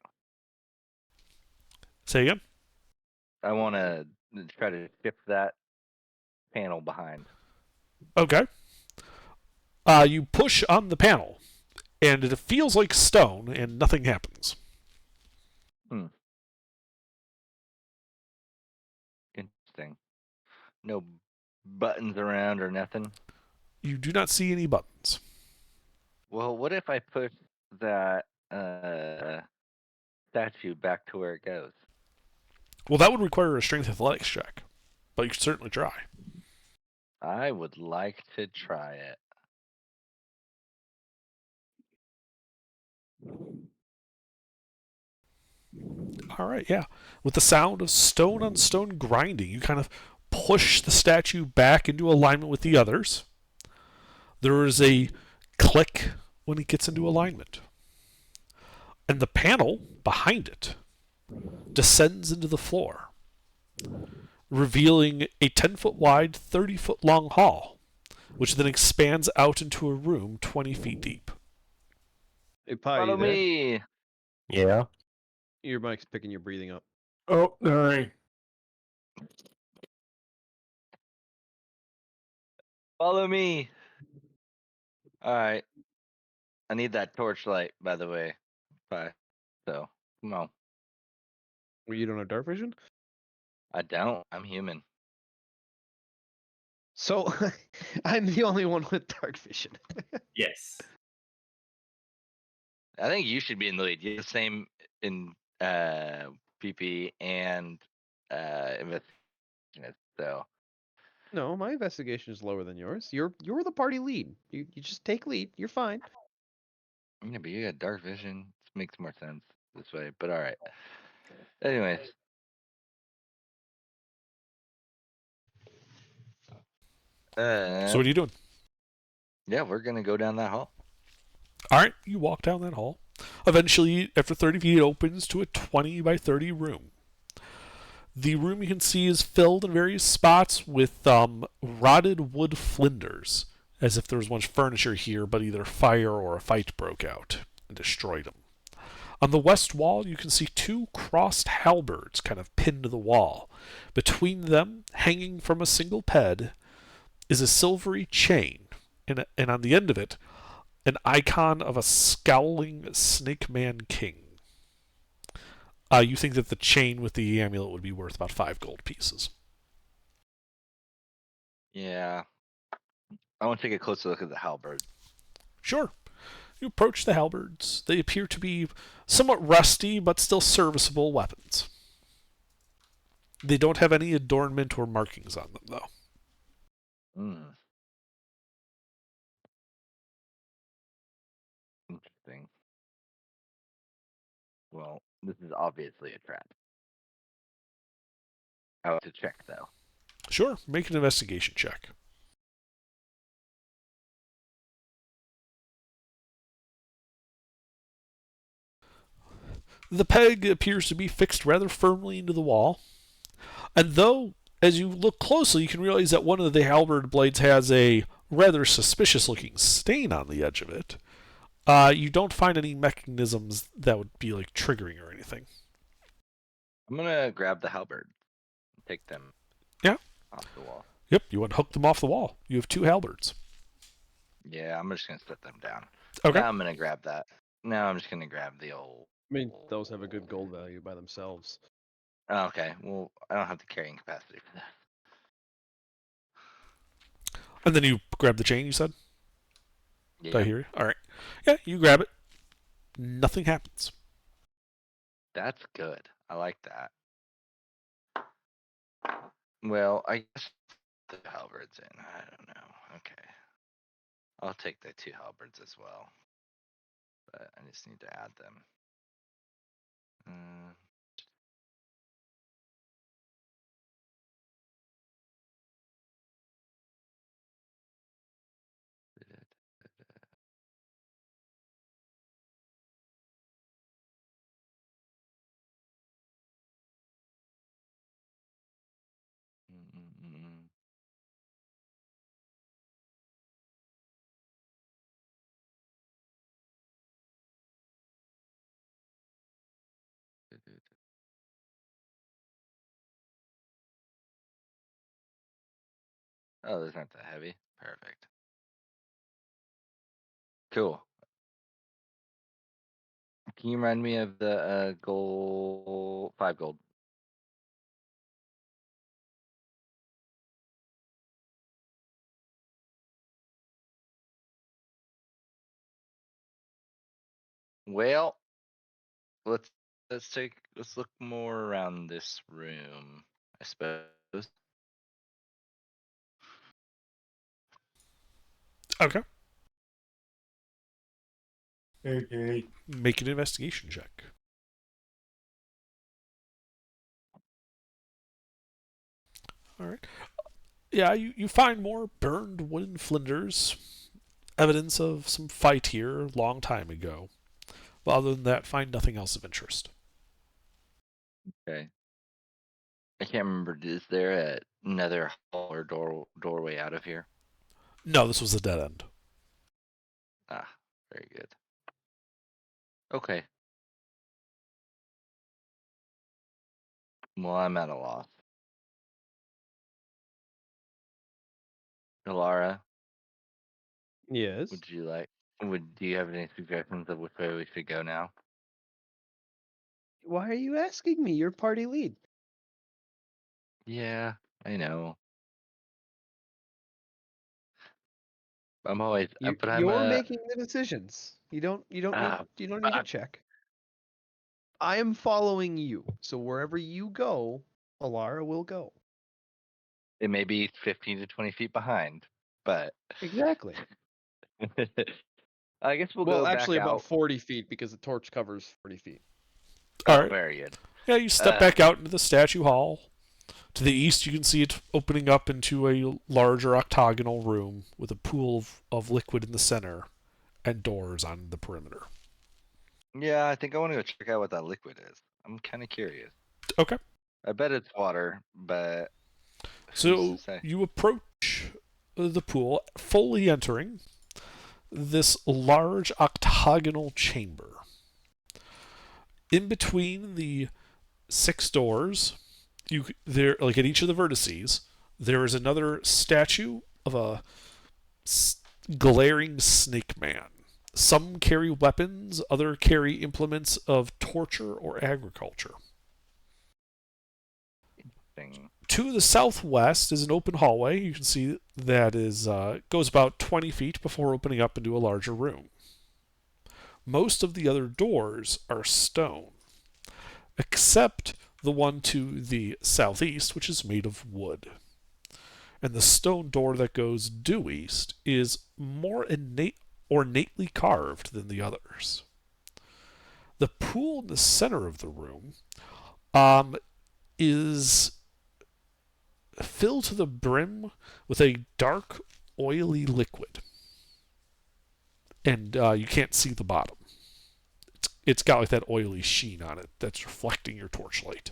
Say again? I want to try to shift that panel behind. Okay. You push on the panel, and it feels like stone, and nothing happens. Interesting. No buttons around or nothing. You do not see any buttons. Well, what if I push that statue back to where it goes? Well, that would require a strength athletics check, but you could certainly try. I would like to try it. All right, yeah. With the sound of stone on stone grinding, you kind of push the statue back into alignment with the others. There is a click when it gets into alignment. And the panel behind it descends into the floor, revealing a 10-foot wide, 30-foot long hall, which then expands out into a room 20 feet deep. Hey, Pi, Follow you there? me. Yeah. Your mic's picking your breathing up. Oh, sorry. Follow me. All right. I need that torchlight, by the way. Bye. So, come on. Well, you don't have dark vision? I don't. I'm human. So, I'm the only one with dark vision. Yes. I think you should be in the lead. You're the same in PP and investigation. So, No, my investigation is lower than yours. You're the party lead. You just take lead. You're fine. yeah, but you got dark vision. This makes more sense this way. But all right. Anyways, So, what are you doing? yeah, we're gonna go down that hall. All right, you walk down that hall. Eventually, after 30 feet, it opens to a 20 by 30 room. The room you can see is filled in various spots with rotted wood flinders, as if there was once furniture here, but either fire or a fight broke out and destroyed them. On the west wall, you can see two crossed halberds kind of pinned to the wall. Between them, hanging from a single ped, is a silvery chain, and on the end of it, an icon of a scowling snake man king. You think that the chain with the amulet would be worth about 5 gold pieces. Yeah. I want to take a closer look at the halberd. Sure. You approach the halberds. They appear to be somewhat rusty, but still serviceable weapons. They don't have any adornment or markings on them, though. Hmm. Interesting. Well, this is obviously a trap. I have to check though. Sure, make an investigation check. The peg appears to be fixed rather firmly into the wall, and though, as you look closely, you can realize that one of the halberd blades has a rather suspicious looking stain on the edge of it, you don't find any mechanisms that would be like triggering or anything. I'm gonna grab the halberd and take them Yeah. off the wall. Yep, you want to hook them off the wall. You have 2 halberds. Yeah, I'm just gonna set them down. Okay. Now I'm gonna grab that. Now I'm just gonna grab the old. I mean, those have a good gold value by themselves. Oh, okay, well, I don't have the carrying capacity for that. And then you grab the chain, you said? Did I Yeah, hear you? All right. Yeah, you grab it. Nothing happens. that's good. I like that. Well, I guess the halberds in. I don't know. Okay, I'll take the 2 halberds as well, but I just need to add them. Uh, mm, mm, mm, mm. Oh, those aren't that heavy. Perfect. Cool. Can you remind me of the gold? 5 gold. Well, let's look more around this room, I suppose. Okay. Okay. Make an investigation check. All right. Yeah, you find more burned wooden flinders, evidence of some fight here a long time ago. But other than that, find nothing else of interest. Okay. I can't remember. Is there another hall or doorway out of here? No, this was a dead end. Ah, very good. Okay. Well, I'm at a loss. Alara, Yes. would you like? Do you have any suggestions of which way we should go now? Why are you asking me? You're party lead. Yeah, I know. I'm always, but I'm You're making the decisions. You don't ah, need to fuck. check. I am following you. So wherever you go, Alara will go. It may be 15 to 20 feet behind, but Exactly. I guess we'll Well, go back actually about out. 40 feet because the torch covers 40 feet. All Oh, right. very good. Yeah, you step back out into the statue hall. To the east, you can see it opening up into a larger octagonal room with a pool of liquid in the center and doors on the perimeter. Yeah, I think I want to go check out what that liquid is. I'm kind of curious. Okay. I bet it's water, but who's to So say? you approach the pool, fully entering this large octagonal chamber. In between the 6 doors, there like at each of the vertices, there is another statue of a glaring snake man. Some carry weapons, other carry implements of torture or agriculture. Thing. To the southwest is an open hallway. You can see that is goes about 20 feet before opening up into a larger room. Most of the other doors are stone, except the one to the southeast, which is made of wood. And the stone door that goes due east is more ornately carved than the others. The pool in the center of the room is filled to the brim with a dark, oily liquid. And you can't see the bottom. It's got like that oily sheen on it that's reflecting your torchlight.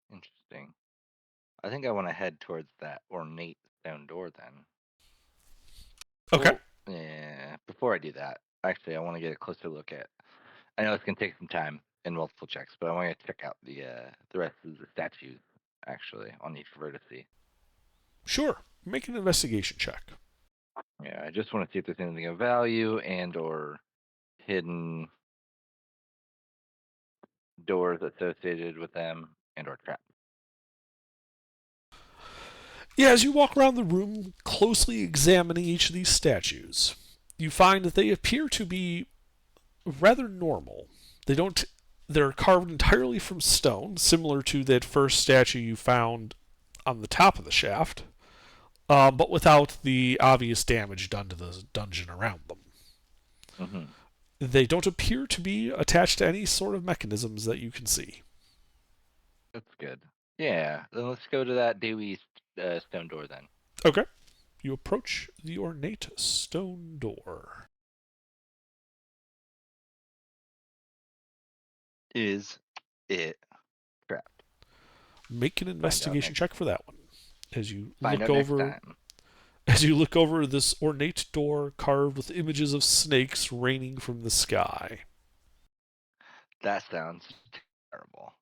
Interesting. I think I want to head towards that ornate stone door then. Okay. Well, yeah. Before I do that, actually, I want to get a closer look at. I know it's gonna take some time and multiple checks, but I want to check out the rest of the statues actually on each vertice. Sure. Make an investigation check. Yeah, I just want to see if there's anything of value and or hidden doors associated with them and or traps. Yeah, as you walk around the room, closely examining each of these statues, you find that they appear to be rather normal. They're carved entirely from stone, similar to that first statue you found on the top of the shaft, but without the obvious damage done to the dungeon around them. Mm-hmm. They don't appear to be attached to any sort of mechanisms that you can see. That's good. Yeah, then let's go to that due east stone door then. Okay. You approach the ornate stone door. Is it trapped? Make an investigation check for that one. As you Find look out next over time. as you look over this ornate door carved with images of snakes raining from the sky. That sounds terrible.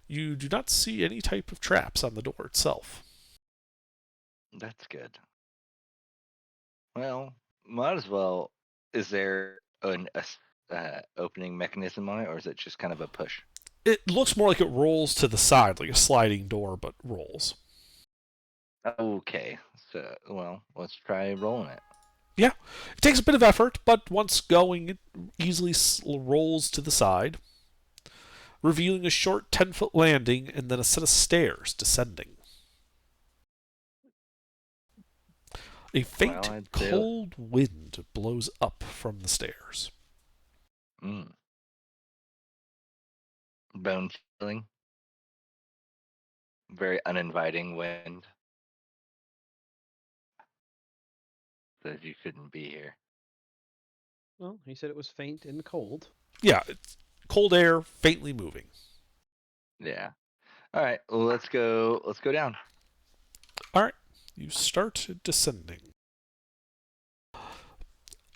You do not see any type of traps on the door itself. That's good. Well, might as well. Is there an opening mechanism on it, or is it just kind of a push? It looks more like it rolls to the side, like a sliding door, but rolls. Okay, so well, let's try rolling it. Yeah, it takes a bit of effort, but once going, it easily rolls to the side, revealing a short 10-foot landing and then a set of stairs descending. A faint, I'd say- cold wind blows up from the stairs. Bone chilling. Very uninviting wind. Says you shouldn't be here. Well, he said it was faint and cold. Yeah, it's cold air, faintly moving. Yeah. All right, well, let's go. Let's go down. All right, you start descending.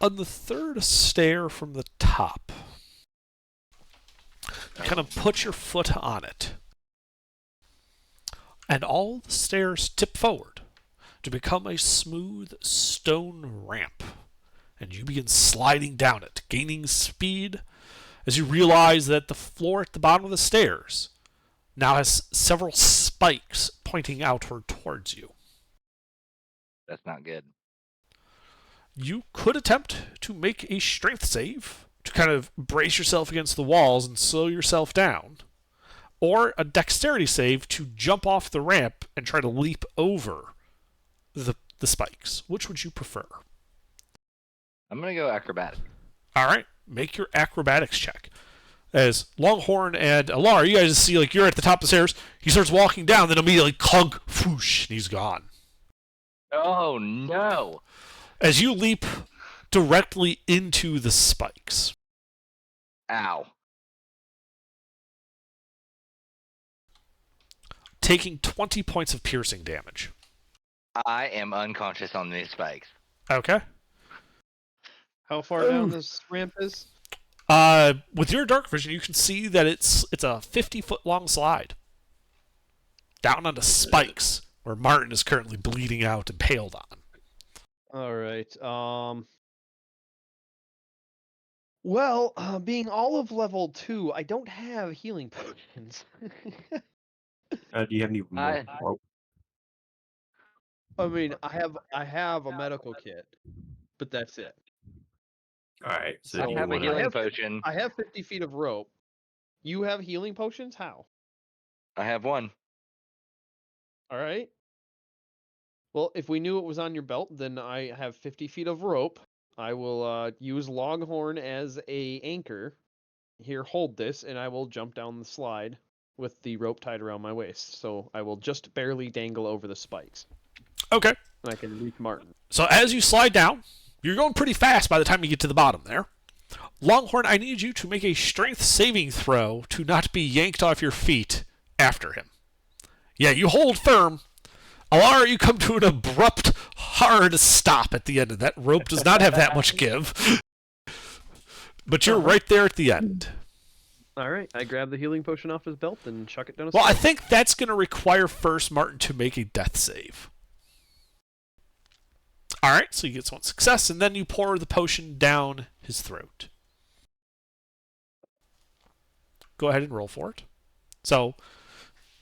On the third stair from the top, you kind of put your foot on it. And all the stairs tip forward to become a smooth stone ramp. And you begin sliding down it, gaining speed as you realize that the floor at the bottom of the stairs now has several spikes pointing outward towards you. That's not good. You could attempt to make a strength save to kind of brace yourself against the walls and slow yourself down, or a dexterity save to jump off the ramp and try to leap over the spikes. Which would you prefer? I'm gonna go acrobatic. All right, make your acrobatics check. As Longhorn and Alar, you guys see like you're at the top of the stairs. He starts walking down, then immediately clunk, whoosh, and he's gone. Oh no! As you leap directly into the spikes. Ow! Taking 20 points of piercing damage. I am unconscious on these spikes. Okay. How far down this ramp is? With your dark vision, you can see that it's a 50-foot long slide down onto spikes where Martin is currently bleeding out, impaled on. All right. Well, being all of level 2, I don't have healing potions. Do you have any more I- rope? I mean, I have a medical kit, but that's it. All right. So I do you have a want healing have- potion. I have 50 feet of rope. You have healing potions? How? I have one. All right. Well, if we knew it was on your belt, then I have 50 feet of rope. I will use Longhorn as a anchor. Here, hold this, and I will jump down the slide with the rope tied around my waist. So I will just barely dangle over the spikes, Okay. and I can reach Martin. So as you slide down, you're going pretty fast by the time you get to the bottom there. Longhorn, I need you to make a strength saving throw to not be yanked off your feet after him. Yeah, you hold firm. Alara, you come to an abrupt, hard stop at the end, and that rope does not have that much give. But you're right there at the end. All right, I grab the healing potion off his belt and chuck it down his Well, I throat. think that's going to require first Martin to make a death save. All right, so he gets one success, and then you pour the potion down his throat. Go ahead and roll for it. So,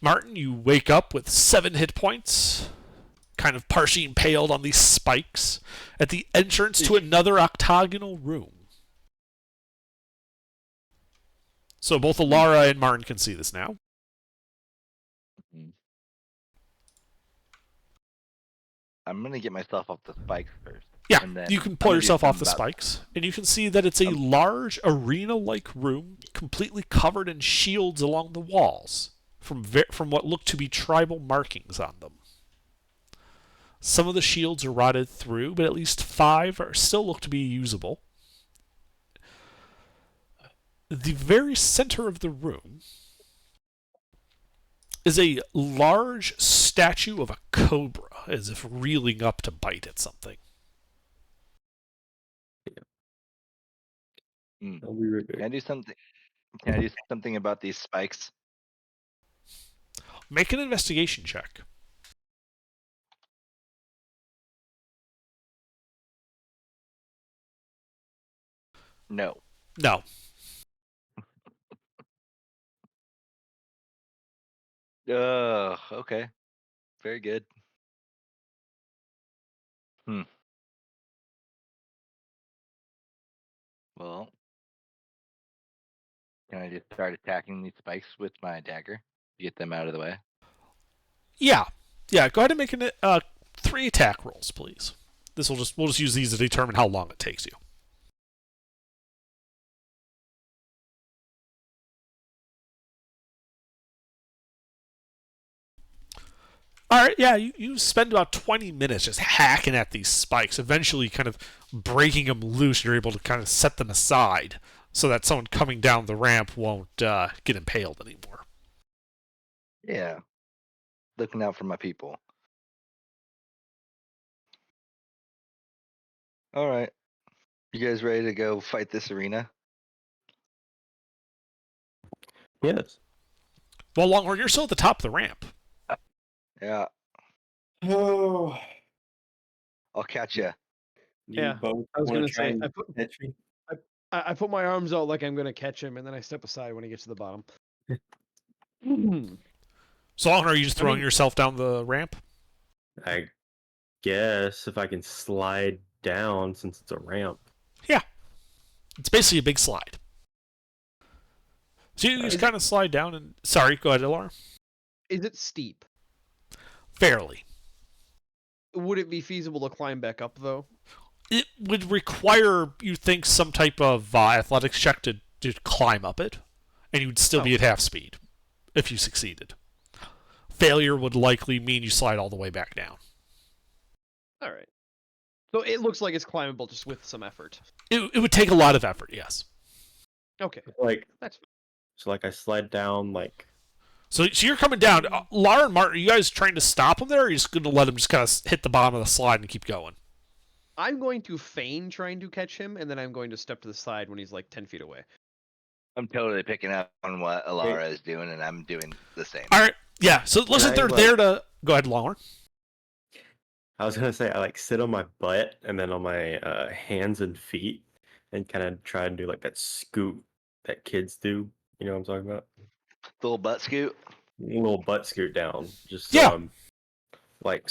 Martin, you wake up with 7 hit points, kind of partially impaled on these spikes, at the entrance to another octagonal room. So both Alara and Martin can see this now. I'm gonna get myself off the spikes first. Yeah, And then you can I'm pull gonna do yourself off the something about- spikes, and you can see that it's a large arena-like room, completely covered in shields along the walls, from what look to be tribal markings on them. Some of the shields are rotted through, but at least 5 still look to be usable. The very center of the room is a large statue of a cobra, as if reeling up to bite at something. I'll be right Can I back. do something? Can I do something about these spikes? Make an investigation check. No. No. Okay. Very good. Well, can I just start attacking these spikes with my dagger to get them out of the way? Yeah. Yeah, go ahead and make 3 attack rolls, please. We'll just use these to determine how long it takes you. All right, yeah, you spend about 20 minutes just hacking at these spikes, eventually kind of breaking them loose. You're able to kind of set them aside so that someone coming down the ramp won't get impaled anymore. Yeah. Looking out for my people. All right. You guys ready to go fight this arena? Yes. Well, Longhorn, you're still at the top of the ramp. Yeah. Oh. I'll catch you. Yeah, Both I was wanna gonna try say, and I put catch me? I put my arms out like I'm gonna catch him, and then I step aside when he gets to the bottom. So, Longhorn, are you just I throwing mean- yourself down the ramp? I guess if I can slide down since it's a ramp. It's basically a big slide. So you just kind of slide down and... Sorry, go ahead, Alar. Is it steep? Fairly. Would it be feasible to climb back up though? It would require, you think, some type of athletics check to climb up it, and you'd still be at half speed if you succeeded. Failure would likely mean you slide all the way back down. All right. So it looks like it's climbable just with some effort. It would take a lot of effort, yes. Okay, Like that's fine. so like I slide down like So you're coming down. Lara and Martin, are you guys trying to stop him there, or are you just going to let him just kind of hit the bottom of the slide and keep going? I'm going to feign trying to catch him, and then I'm going to step to the side when he's like 10 feet away. I'm totally picking up on what Alara is doing, and I'm doing the same. All right. Yeah. So it looks like I, they're there to go ahead, Longhorn. I was gonna say I like sit on my butt and then on my hands and feet and kind of try and do like that scoot that kids do. You know what I'm talking about? Little butt scoot. A little butt scoot down, just so Yeah. I'm like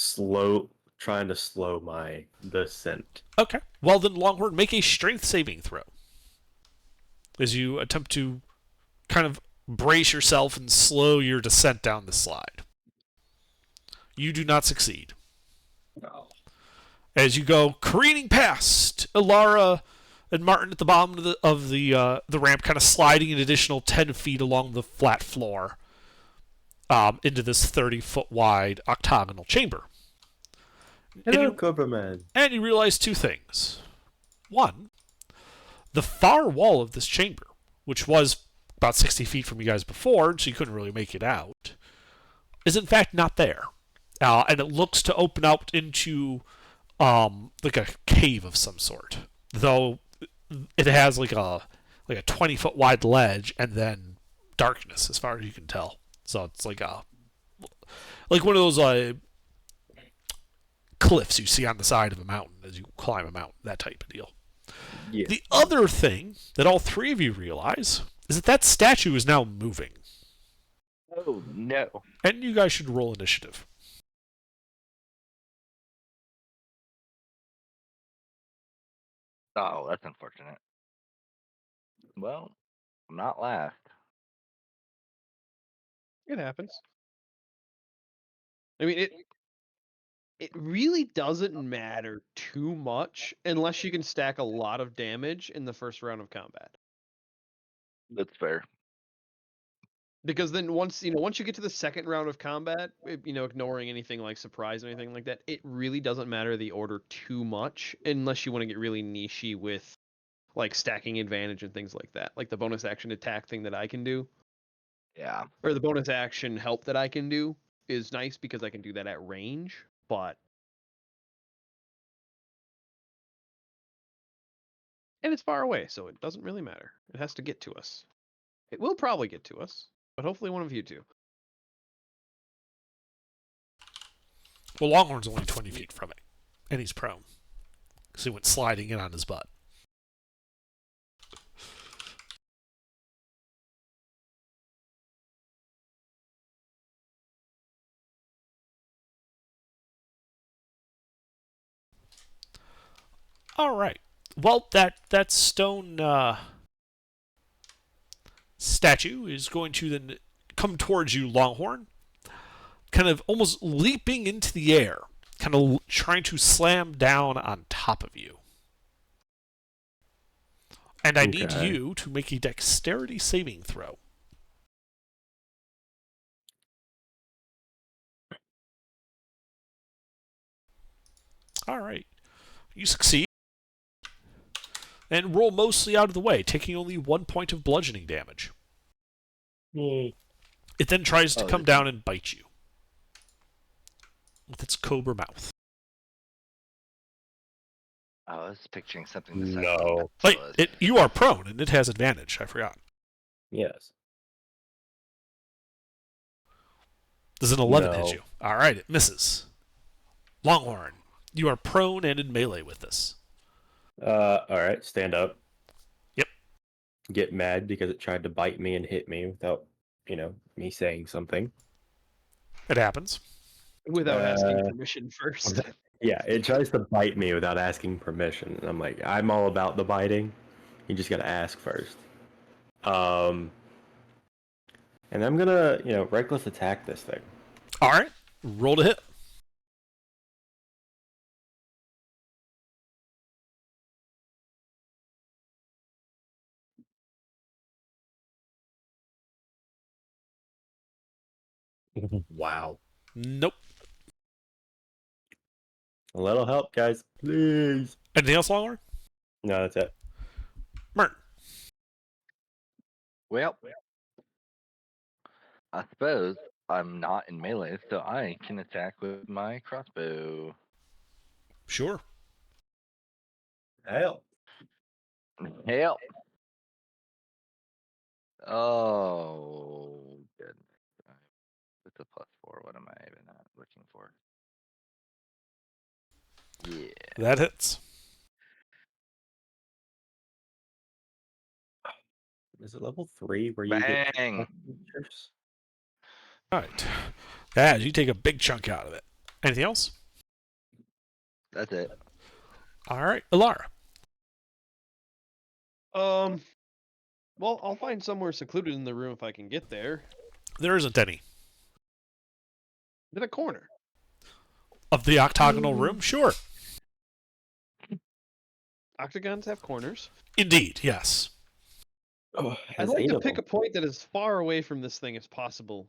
trying to slow my descent. Okay. Well then, Longhorn, make a strength saving throw as you attempt to kind of brace yourself and slow your descent down the slide. You do not succeed. No. As you go careening past Ilara and Martin at the bottom of the ramp, kind of sliding an additional 10 feet along the flat floor into this 30-foot wide octagonal chamber. Hello, Cobra Man. And you realize two things. One, the far wall of this chamber, which was about 60 feet from you guys before, so you couldn't really make it out, is in fact not there. And it looks to open out into like a cave of some sort, though it has like a 20-foot wide ledge and then darkness as far as you can tell. So it's like one of those cliffs you see on the side of a mountain as you climb a mountain, that type of deal. Yeah. The other thing that all three of you realize is that statue is now moving, Oh no! and you guys should roll initiative. Oh, that's unfortunate. Well, I'm not last. It happens. I mean, it really doesn't matter too much unless you can stack a lot of damage in the first round of combat. That's fair. Because then once you get to the second round of combat, ignoring anything like surprise or anything like that, it really doesn't matter the order too much unless you want to get really nichey with like stacking advantage and things like that. Like the bonus action attack thing that I can do, Yeah. or the bonus action help that I can do is nice because I can do that at range, but and it's far away, so it doesn't really matter. It has to get to us. It will probably get to us, but hopefully one of you two. Well, Longhorn's only 20 feet from it, and he's prone, so he went sliding in on his butt. All right. Well, that stone statue is going to then come towards you, Longhorn, kind of almost leaping into the air, kind of trying to slam down on top of you. And I need Okay. you to make a dexterity saving throw. All right. You succeed. And roll mostly out of the way, taking only 1 point of bludgeoning damage. It then tries to come down and bite you with its cobra mouth. I was picturing something the size No. Wait, you are prone, and it has advantage. I forgot. Yes. Does an 11 hit No. you? All right, it misses. Longhorn, you are prone and in melee with this. All right. Stand up. Yep. Get mad because it tried to bite me and hit me without, me saying something. It happens. Without asking permission first. Yeah, it tries to bite me without asking permission. And I'm like, I'm all about the biting. You just gotta ask first. And I'm gonna, reckless attack this thing. All right, roll to hit. Wow. Nope. A little help, guys. Please. Anything else, Longhorn? No, that's it. Mert. Well, I suppose I'm not in melee, so I can attack with my crossbow. Sure. Hell. Help. Oh, good. It's a +4. What am I even looking for? Yeah. That hits. Is it level 3 where you get Bang. features? All right. That you take a big chunk out of it. Anything else? That's it. All right, Alara. Well, I'll find somewhere secluded in the room if I can get there. There isn't any In a corner. of the octagonal room. Sure. Octagons have corners. Indeed. Yes. Oh, I'd has like 8 to of pick them. a point that is far away from this thing as possible.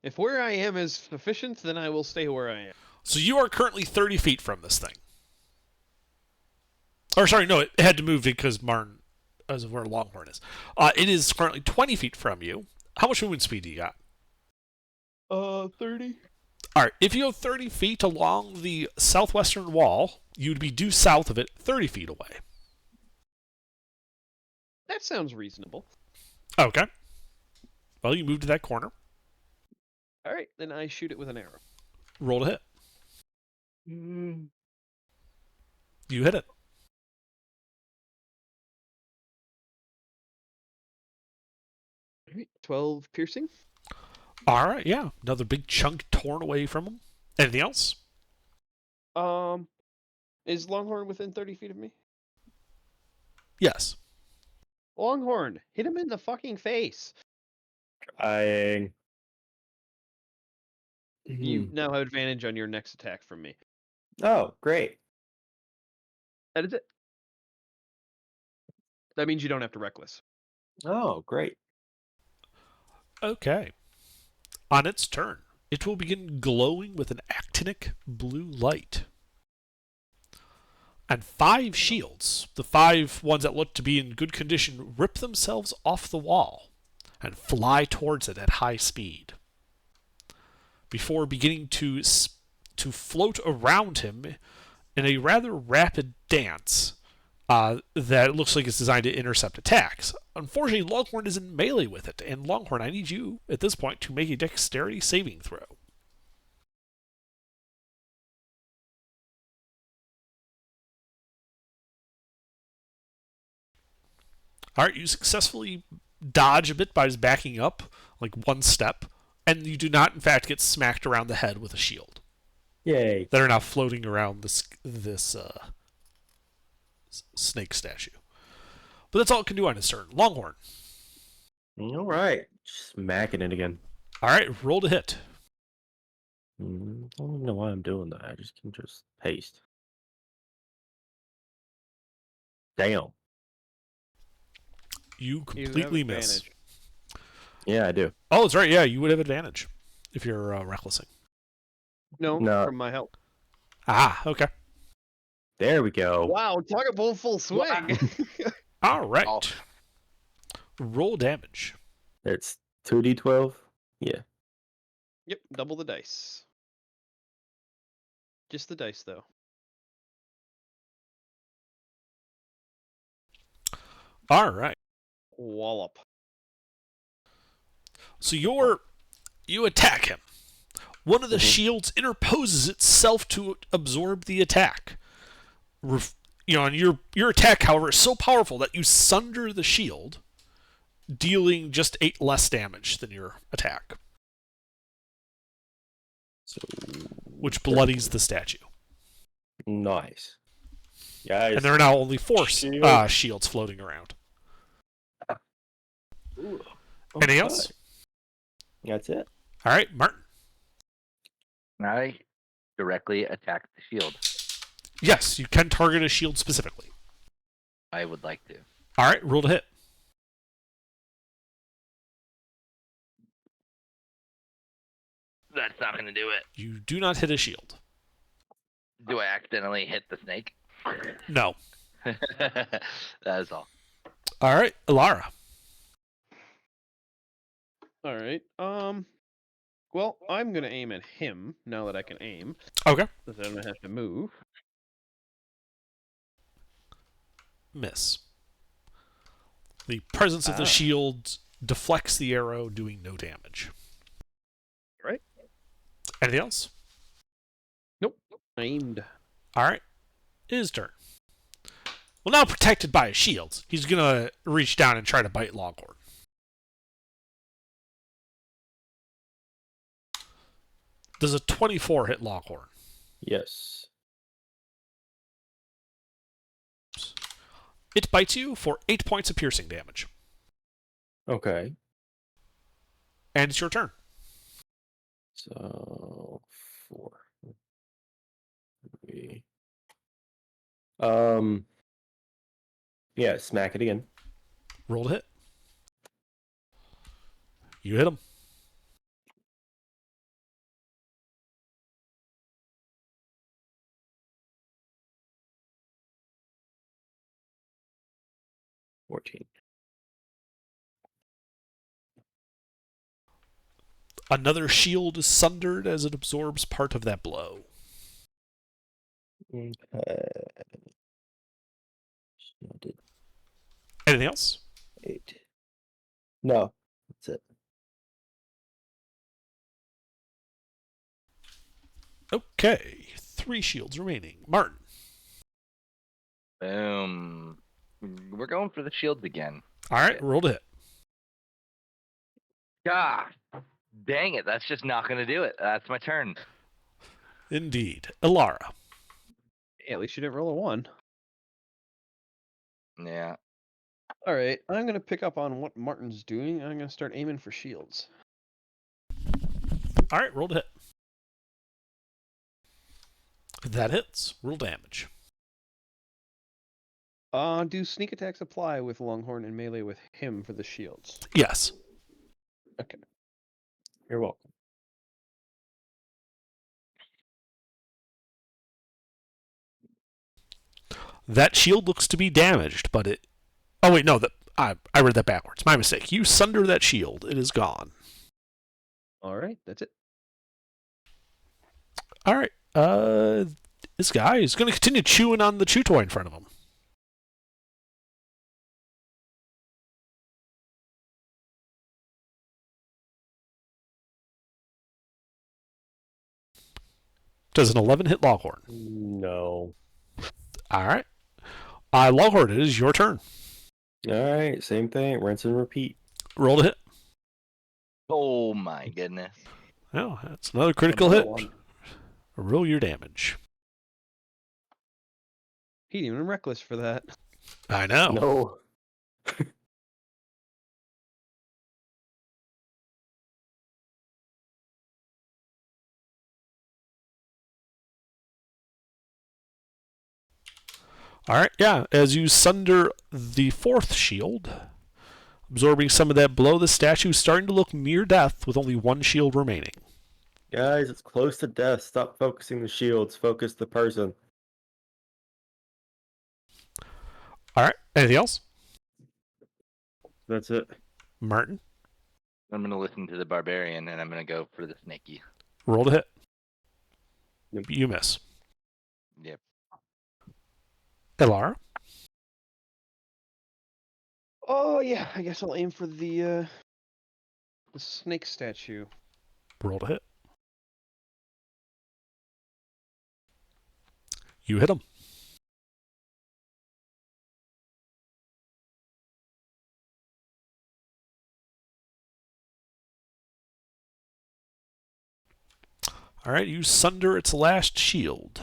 If where I am is sufficient, then I will stay where I am. So you are currently 30 feet from this thing. Or sorry, no, it had to move because Martin, as of where Longhorn is. It is currently 20 feet from you. How much movement speed do you got? 30. All right, if you go 30 feet along the southwestern wall, you would be due south of it 30 feet away. That sounds reasonable. Okay. Well, you move to that corner. All right, then I shoot it with an arrow. Roll to hit. Mm. You hit it. All right, 12 piercing. All right, yeah. Another big chunk torn away from him. Anything else? Is Longhorn within 30 feet of me? Yes. Longhorn, hit him in the fucking face. Trying. You now have advantage on your next attack from me. Oh, great. That is it. That means you don't have to reckless. Oh, great. Okay. On its turn, it will begin glowing with an actinic blue light. And 5 shields, the 5 ones that look to be in good condition, rip themselves off the wall and fly towards it at high speed. Before beginning to float around him in a rather rapid dance that looks like it's designed to intercept attacks. Unfortunately, Longhorn is in melee with it, and Longhorn, I need you at this point to make a dexterity saving throw. All right, you successfully dodge a bit by just backing up, like one step, and you do not, in fact, get smacked around the head with a shield Yay. that are now floating around this snake statue. But that's all it can do on its turn. Longhorn. All right. Smacking it again. All right, roll to hit. I don't even know why I'm doing that. I just can just paste. Damn. You You have completely miss. advantage. Yeah, I do. Oh, that's right. Yeah, you would have advantage if you're recklessing. No, No. from my help. Ah, okay. There we go. Wow, talk about full swing. All right. Oh. Roll damage. It's 2d12. Yeah. Yep, double the dice. Just the dice, though. All right. Wallop. So you attack him. One of the shields interposes itself to absorb the attack. And your attack, however, is so powerful that you sunder the shield, dealing just 8 less damage than your attack, So which bloodies the statue. nice. Guys. And there are now only 4 Shield. shields floating around. Ooh, Anything okay. else? That's it. All right, Martin. I directly attack the shield. Yes, you can target a shield specifically. I would like to. All right, roll to hit. That's not going to do it. You do not hit a shield. Do I accidentally hit the snake? No. That is all. All right, Alara. All right. Well, I'm gonna aim at him now that I can aim. Okay. Since I don't have to move. miss. The presence of the Ah. shield deflects the arrow, doing no damage. Right? Anything else? Nope. Aimed. All right. His turn. Well, now protected by a shield, he's going to reach down and try to bite Longhorn. Does a 24 hit Longhorn? Yes. It bites you for 8 points of piercing damage. Okay. And it's your turn. So 4. 3. Yeah, smack it again. Roll to hit. You hit him. $14. Another shield is sundered as it absorbs part of that blow. Okay. Shielded Anything else? 8. No, that's it. Okay. 3 shields remaining. Martin. Boom. We're going for the shields again. All right. Roll to hit. God, dang it. That's just not going to do it. That's my turn. Indeed. Ilara. Hey, at least you didn't roll a 1. Yeah. All right. I'm going to pick up on what Martin's doing. I'm going to start aiming for shields. All right. Roll to hit. That hits. Roll damage. Do sneak attacks apply with Longhorn and melee with him for the shields? Yes. Okay. You're welcome. That shield looks to be damaged, but it. Oh wait, no. I read that backwards. My mistake. You sunder that shield. It is gone. All right. That's it. All right. This guy is going to continue chewing on the chew toy in front of him. Does an 11 hit Longhorn? No. All right. Longhorn, it is your turn. All right, same thing. Rinse and repeat. Roll to hit. Oh, my goodness. Oh, that's another critical Another hit. one. Roll your damage. He didn't even reckless for that. I know. No. All right, yeah. As you sunder the 4th shield, absorbing some of that blow, the statue is starting to look near death with only 1 shield remaining. Guys, it's close to death. Stop focusing the shields. Focus the person. All right. Anything else? That's it. Martin, I'm going to listen to the barbarian, and I'm going to go for the snaky. roll to hit. Yep. You miss. Yep. Ilara, Oh yeah. I guess I'll aim for the snake statue. roll to hit. You hit him. All right, you sunder its last shield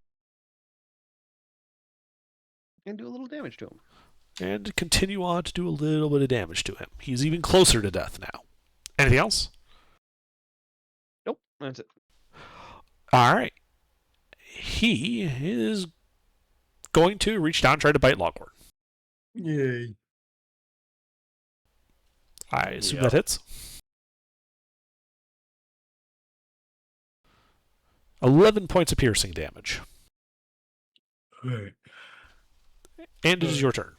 And do a little damage to him. and continue on to do a little bit of damage to him. He's even closer to death now. Anything else? Nope. That's it. All right. He is going to reach down and try to bite Longhorn. Yay. I assume Yep. that hits. 11 points of piercing damage. Hey. And it is your turn.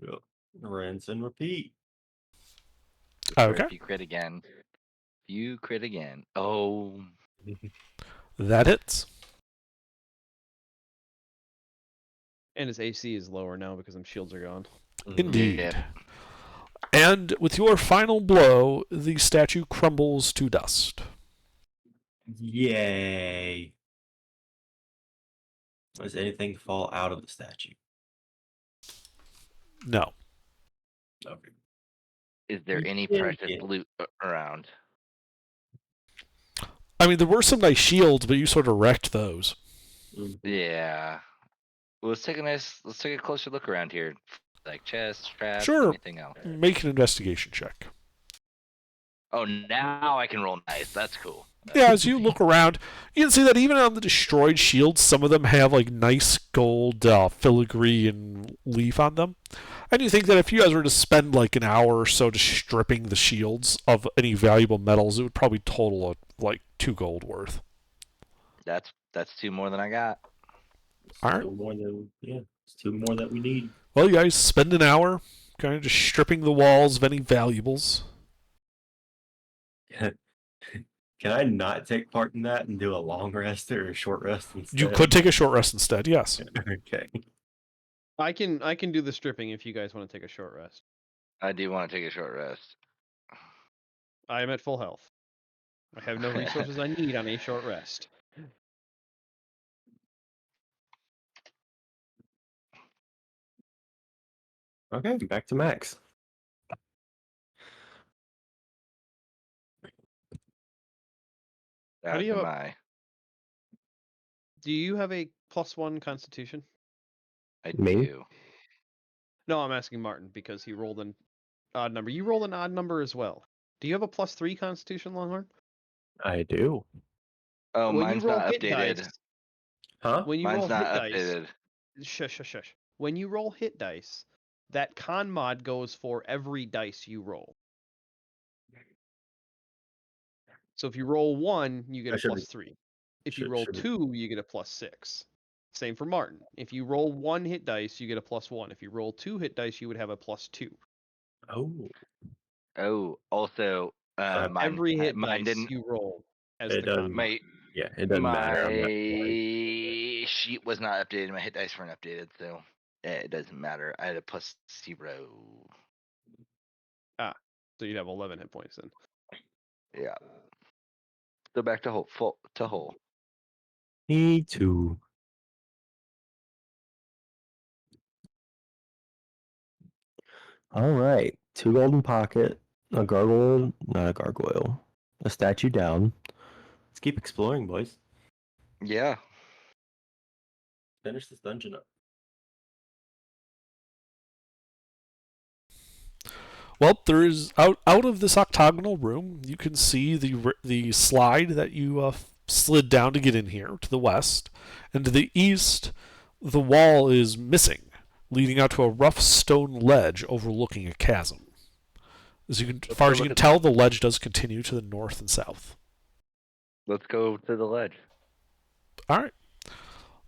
Yep. Rinse and repeat. Okay. If you crit again. You crit again. Oh. That hits. And his AC is lower now because them shields are gone. Indeed. Yep. And with your final blow, the statue crumbles to dust. Yay. Does anything fall out of the statue? No. Okay. Is there any precious loot around? I mean, there were some nice shields, but you sort of wrecked those. Yeah. Well, let's take a closer look around here. Like chests, traps, Sure. anything else. Make an investigation check. Oh, now I can roll nice. That's cool. Yeah, as you look around, you can see that even on the destroyed shields, some of them have like nice gold filigree and leaf on them. And you think that if you guys were to spend like an hour or so just stripping the shields of any valuable metals, it would probably total like 2 gold worth. That's 2 more than I got. All right. It's 2 more that we need. Well, you guys spend an hour kind of just stripping the walls of any valuables. Can I not take part in that and do a long rest or a short rest instead? You could take a short rest instead, yes. Okay. I can do the stripping if you guys want to take a short rest. I do want to take a short rest. I am at full health. I have no resources I need on a short rest. Okay, back to Max. How do you Am have I? Do you have a +1 Constitution? I Me? do. No, I'm asking Martin because he rolled an odd number. You rolled an odd number as well. Do you have a +3 Constitution, Longhorn? I do. Oh, When you mine's roll not hit updated. dice, Huh? when you Mine's roll not hit dice, updated. shush. When you roll hit dice, that con mod goes for every dice you roll. So if you roll 1, you get I a should be- +3. If you should- roll should be- 2, you get a +6. Same for Martin. If you roll 1 hit dice, you get a +1. If you roll 2 hit dice, you would have a +2. Oh. Oh, also, have mine Every hit mine dice didn't. you roll has It the con doesn't. mod. My Yeah, it doesn't matter. I'm not my sheet was not updated. My hit dice weren't updated, so it doesn't matter. I had a +0. So you'd have 11 hit points then. Yeah. So back to whole. Me too. All right. 2 golden pocket, a gargoyle, not a gargoyle, a statue down. Let's keep exploring, boys. Yeah. Finish this dungeon up. Well, there is out of this octagonal room, you can see the slide that you slid down to get in here to the west, and to the east, the wall is missing, leading out to a rough stone ledge overlooking a chasm. As far as you can tell, the ledge does continue to the north and south. Let's go to the ledge. All right,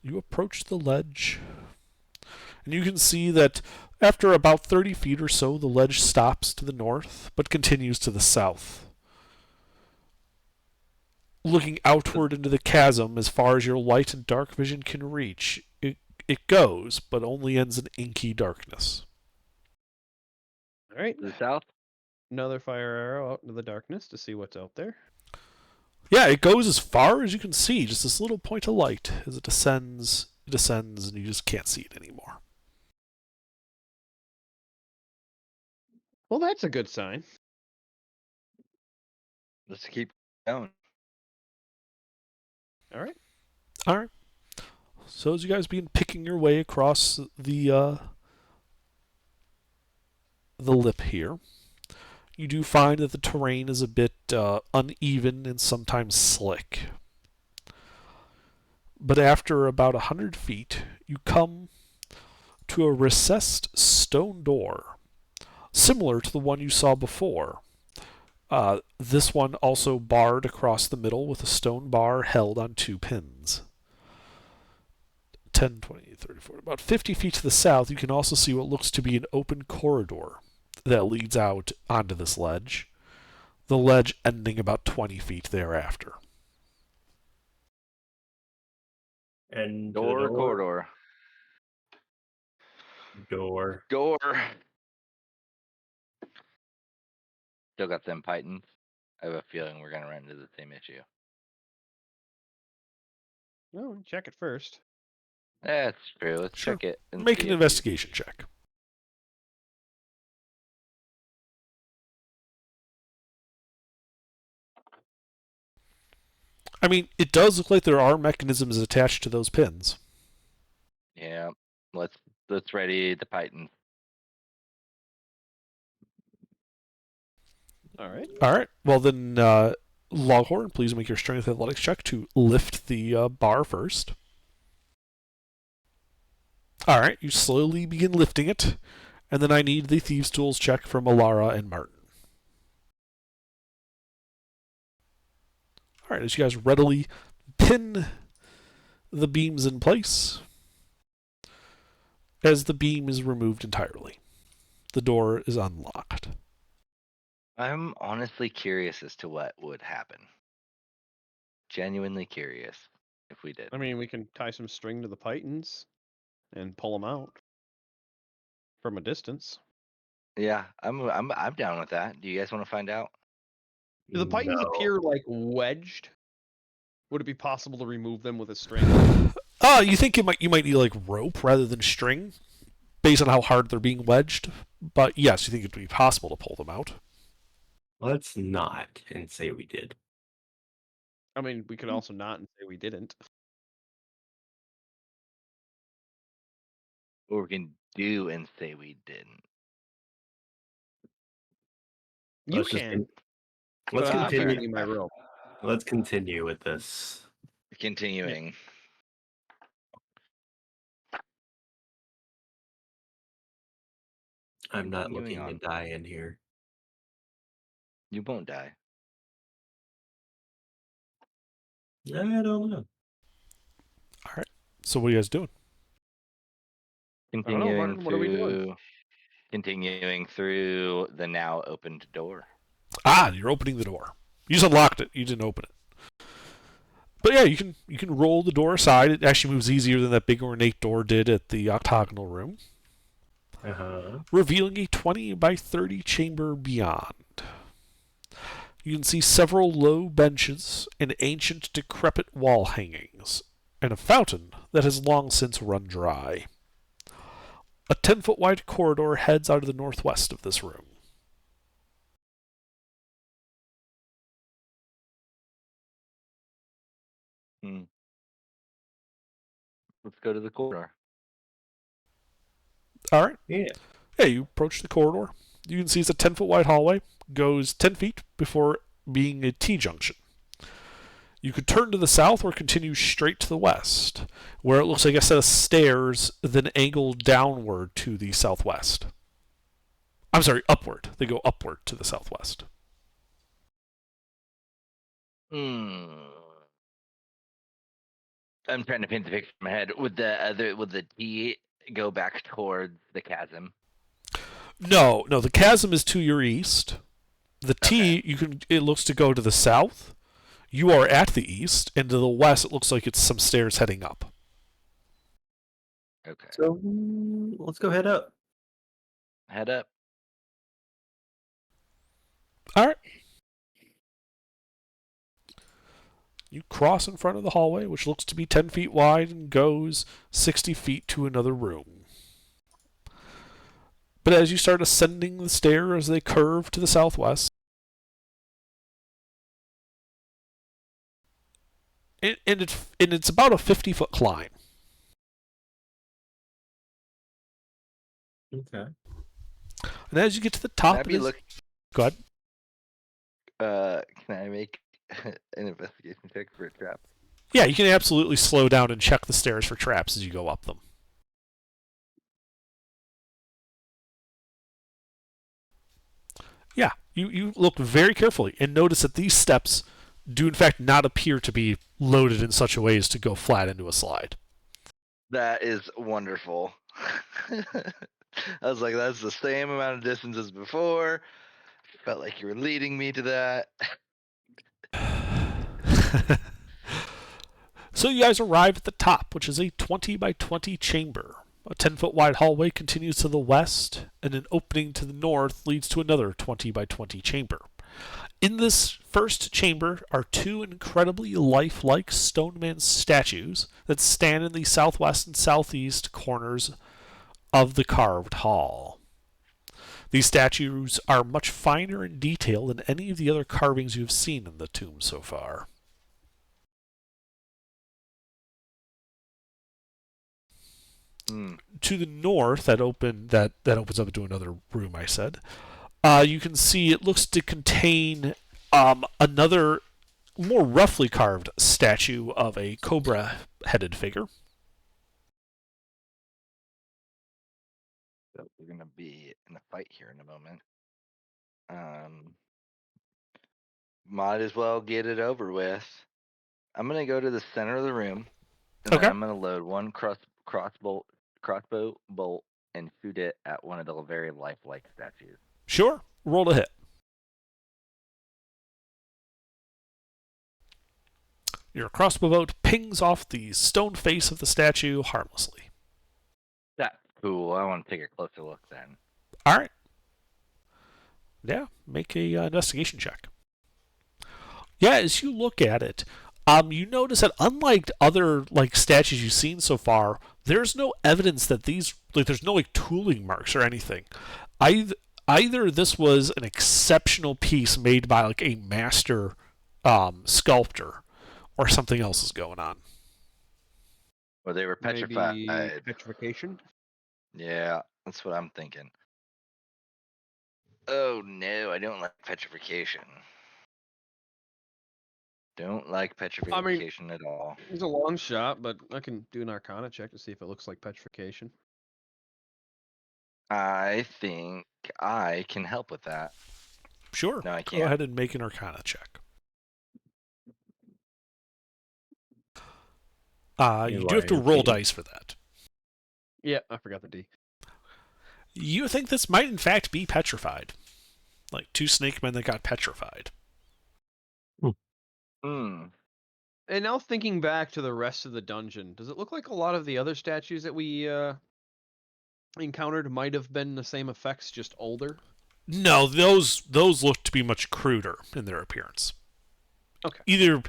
you approach the ledge, and you can see that after about 30 feet or so, the ledge stops to the north, but continues to the south. Looking outward into the chasm as far as your light and dark vision can reach, it goes, but only ends in inky darkness. All right. To the south? Another fire arrow out into the darkness to see what's out there. Yeah, it goes as far as you can see, just this little point of light. As it descends, and you just can't see it anymore. Well, that's a good sign. Let's keep going. All right. All right. So as you guys begin picking your way across the lip here, you do find that the terrain is a bit uneven and sometimes slick. But after about 100 feet, you come to a recessed stone door, similar to the one you saw before. This one also barred across the middle with a stone bar held on 2 pins. 10, 20, 30, 40. About 50 feet to the south, you can also see what looks to be an open corridor that leads out onto this ledge, the ledge ending about 20 feet thereafter. And Door or corridor? Door. Door. Still got them pythons. I have a feeling we're gonna run into the same issue. No, check it first. That's true. Let's Sure. check it and Make see an if investigation check. I mean, it does look like there are mechanisms attached to those pins. Yeah. Let's ready the python. All right. All right. Well, then, Longhorn, please make your strength athletics check to lift the bar first. All right. You slowly begin lifting it, and then I need the Thieves' Tools check from Alara and Martin. All right. As you guys readily pin the beams in place, as the beam is removed entirely, the door is unlocked. I'm honestly curious as to what would happen. Genuinely curious if we did. I mean, we can tie some string to the pythons and pull them out from a distance. Yeah, I'm down with that. Do you guys want to find out? Do the pythons No. appear like wedged? Would it be possible to remove them with a string? You think you might need like rope rather than string, based on how hard they're being wedged. But yes, you think it would be possible to pull them out. Let's not and say we did. I mean, we could also not and say we didn't. Or we can do and say we didn't. You Let's just can. let's but I'm fair. continue. carrying my rope. Let's continue with this. Continuing. I'm not Continuing looking to on. die in here. You won't die. I don't know. All right. So what are you guys doing? don't know, Continuing Martin, what are we doing? Continuing through the now opened door. You're opening the door. You just unlocked it. You didn't open it. But yeah, you can roll the door aside. It actually moves easier than that big ornate door did at the octagonal room, revealing a 20 by 30 chamber beyond. You can see several low benches and ancient decrepit wall hangings, and a fountain that has long since run dry. A 10-foot wide corridor heads out of the northwest of this room. Let's go to the corridor. All right. Yeah. Yeah, you approach the corridor. You can see it's a 10-foot wide hallway, goes 10 feet before being a T-junction. You could turn to the south or continue straight to the west, where it looks like a set of stairs then angle downward to the southwest. I'm sorry, upward. They go upward to the southwest. I'm trying to paint the picture in my head. Would the T go back towards the chasm? No, the chasm is to your east. The T, it looks to go to the south. You are at the east, and to the west, it looks like it's some stairs heading up. Okay. So let's go head up. Head up. All right. You cross in front of the hallway, which looks to be 10 feet wide and goes 60 feet to another room. But as you start ascending the stairs, they curve to the southwest. And it's about a 50-foot climb. Okay. And as you get to the top, go ahead. Can I make an investigation check for a trap? Yeah, you can absolutely slow down and check the stairs for traps as you go up them. Yeah, you look very carefully and notice that these steps do in fact not appear to be loaded in such a way as to go flat into a slide. That is wonderful. I was like, that's the same amount of distance as before. Felt like you were leading me to that. So you guys arrive at the top, which is a 20 by 20 chamber. A 10-foot wide hallway continues to the west, and an opening to the north leads to another 20 by 20 chamber. In this first chamber are two incredibly lifelike stoneman statues that stand in the southwest and southeast corners of the carved hall. These statues are much finer in detail than any of the other carvings you've seen in the tomb so far. To the north, that opens up into another room. I said, you can see it looks to contain another more roughly carved statue of a cobra-headed figure. So we're gonna be in a fight here in a moment. Might as well get it over with. I'm gonna go to the center of the room, and Okay. then I'm gonna load one crossbow bolt and shoot it at one of the very lifelike statues. Sure. Roll to hit. Your crossbow bolt pings off the stone face of the statue harmlessly. That's cool. I want to take a closer look then. All right. Yeah, make a investigation check. Yeah, as you look at it, you notice that unlike other statues you've seen so far, there's no evidence that there's no tooling marks or anything. Either this was an exceptional piece made by a master sculptor, or something else is going on. Or they were petrified. Maybe petrification. Yeah, that's what I'm thinking. Oh no, I don't like petrification. Don't like petrification at all. It's a long shot, but I can do an Arcana check to see if it looks like petrification. I think I can help with that. Sure. No, I Go can't. ahead and make an Arcana check. You do have to roll dice for that. Yeah, I forgot the D. You think this might in fact be petrified. Like two snake men that got petrified. Hmm. And now thinking back to the rest of the dungeon, does it look like a lot of the other statues that we encountered might have been the same effects, just older? No, those look to be much cruder in their appearance. Okay. Either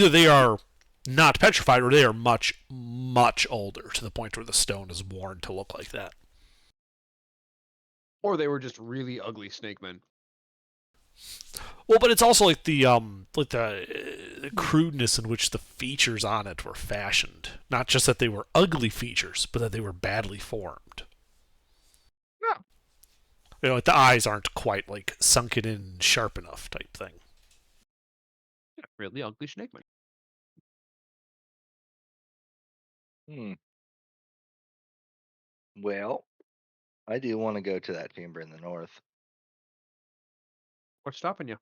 they are not petrified or they are much, much older to the point where the stone is worn to look like that. Or they were just really ugly snake men. Well, but it's also the crudeness in which the features on it were fashioned. Not just that they were ugly features, but that they were badly formed. Yeah. The eyes aren't quite sunken in sharp enough type thing. Yeah, really ugly snake men. Well, I do want to go to that chamber in the north. What's stopping you?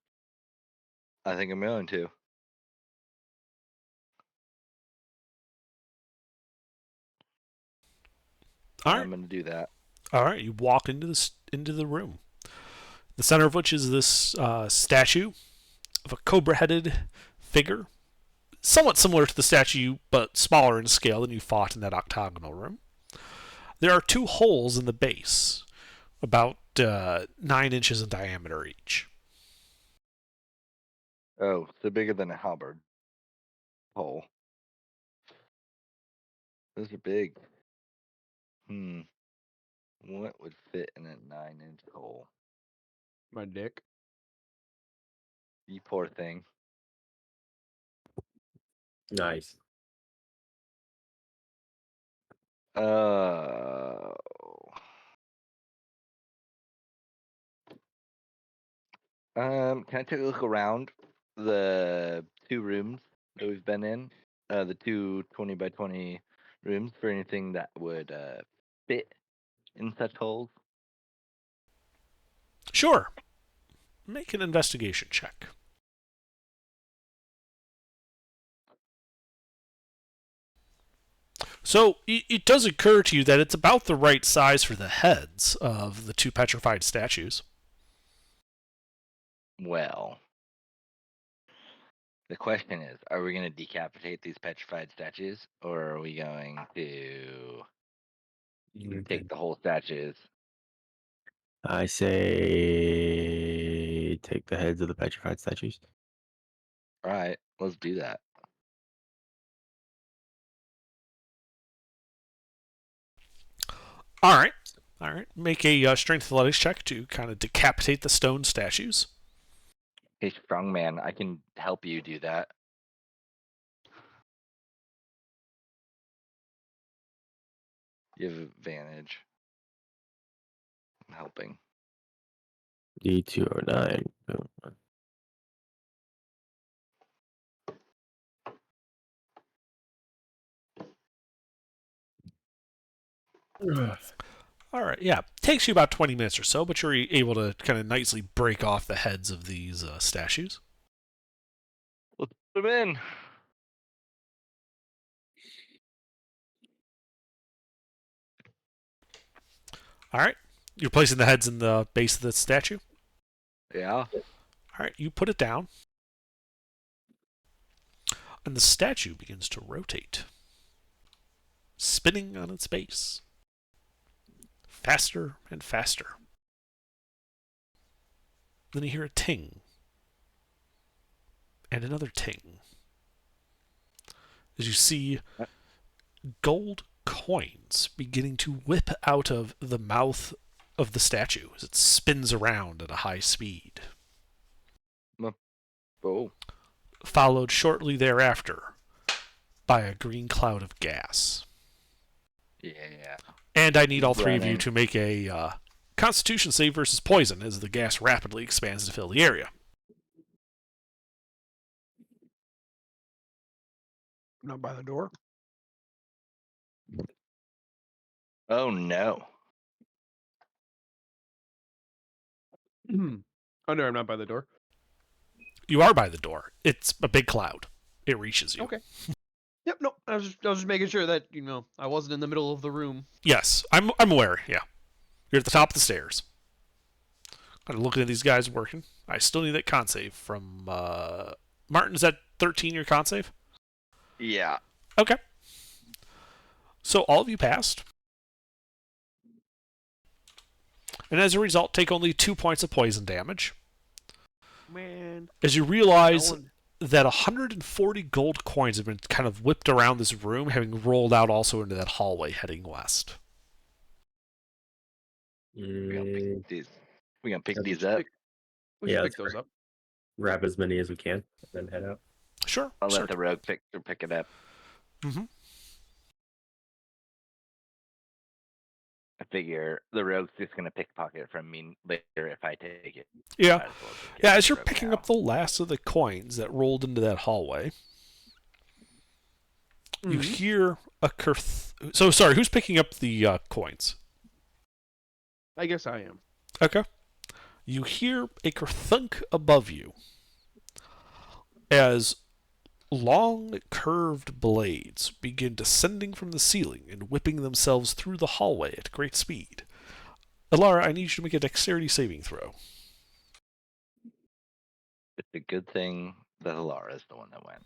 I think I'm going to. All I'm right. going to do that. All right. You walk into the room, the center of which is this statue of a cobra-headed figure, somewhat similar to the statue, but smaller in scale than you fought in that octagonal room. There are two holes in the base, about 9 inches in diameter each. Oh, so bigger than a halberd hole. Those are big. What would fit in a 9-inch hole? My dick. You poor thing. Nice. Oh. Can I take a look around the two rooms that we've been in? The two 20 by 20 rooms for anything that would fit in such holes? Sure. Make an investigation check. So it does occur to you that it's about the right size for the heads of the two petrified statues. Well, the question is, are we going to decapitate these petrified statues, or are we going to Take the whole statues. I say take the heads of the petrified statues. All right, let's do that. All right. All right. Make a strength athletics check to kind of decapitate the stone statues. Hey, strong man, I can help you do that. You have advantage. I'm helping. D209. All right. Yeah. Takes you about 20 minutes or so, but you're able to kind of nicely break off the heads of these statues. Let's put them in. All right. You're placing the heads in the base of the statue. Yeah. All right. You put it down. And the statue begins to rotate, spinning on its base. Faster and faster. Then you hear a ting. And another ting. As you see gold coins beginning to whip out of the mouth of the statue as it spins around at a high speed. Oh. Followed shortly thereafter by a green cloud of gas. Yeah. And I need all three of you Running. to make a Constitution save versus poison as the gas rapidly expands to fill the area. Not by the door. Oh no. Oh no, I'm not by the door. You are by the door. It's a big cloud. It reaches you. Okay. Yep. No, I was just making sure that I wasn't in the middle of the room. Yes, I'm aware. Yeah, you're at the top of the stairs. Kind of looking at these guys working. I still need that con save from Martin. Is that 13 your con save? Yeah. Okay. So all of you passed. And as a result, take only 2 points of poison damage. Man. As you realize that 140 gold coins have been kind of whipped around this room, having rolled out also into that hallway heading west. We're gonna Mm, pick these. We're gonna pick That's these up. We should Yeah, pick that's those up. grab as many as we can, and then head out. Sure. I'll sure. let the rogue pick it up. Mm-hmm. I figure the rogue's just gonna pickpocket from me later if I take it. Yeah. Might as well just give Yeah, it as to you're rogue picking now. up the last of the coins that rolled into that hallway, you hear a So, sorry, who's picking up the coins? I guess I am. Okay. You hear a kerthunk above you as long, curved blades begin descending from the ceiling and whipping themselves through the hallway at great speed. Alara, I need you to make a dexterity saving throw. It's a good thing that Alara is the one that went.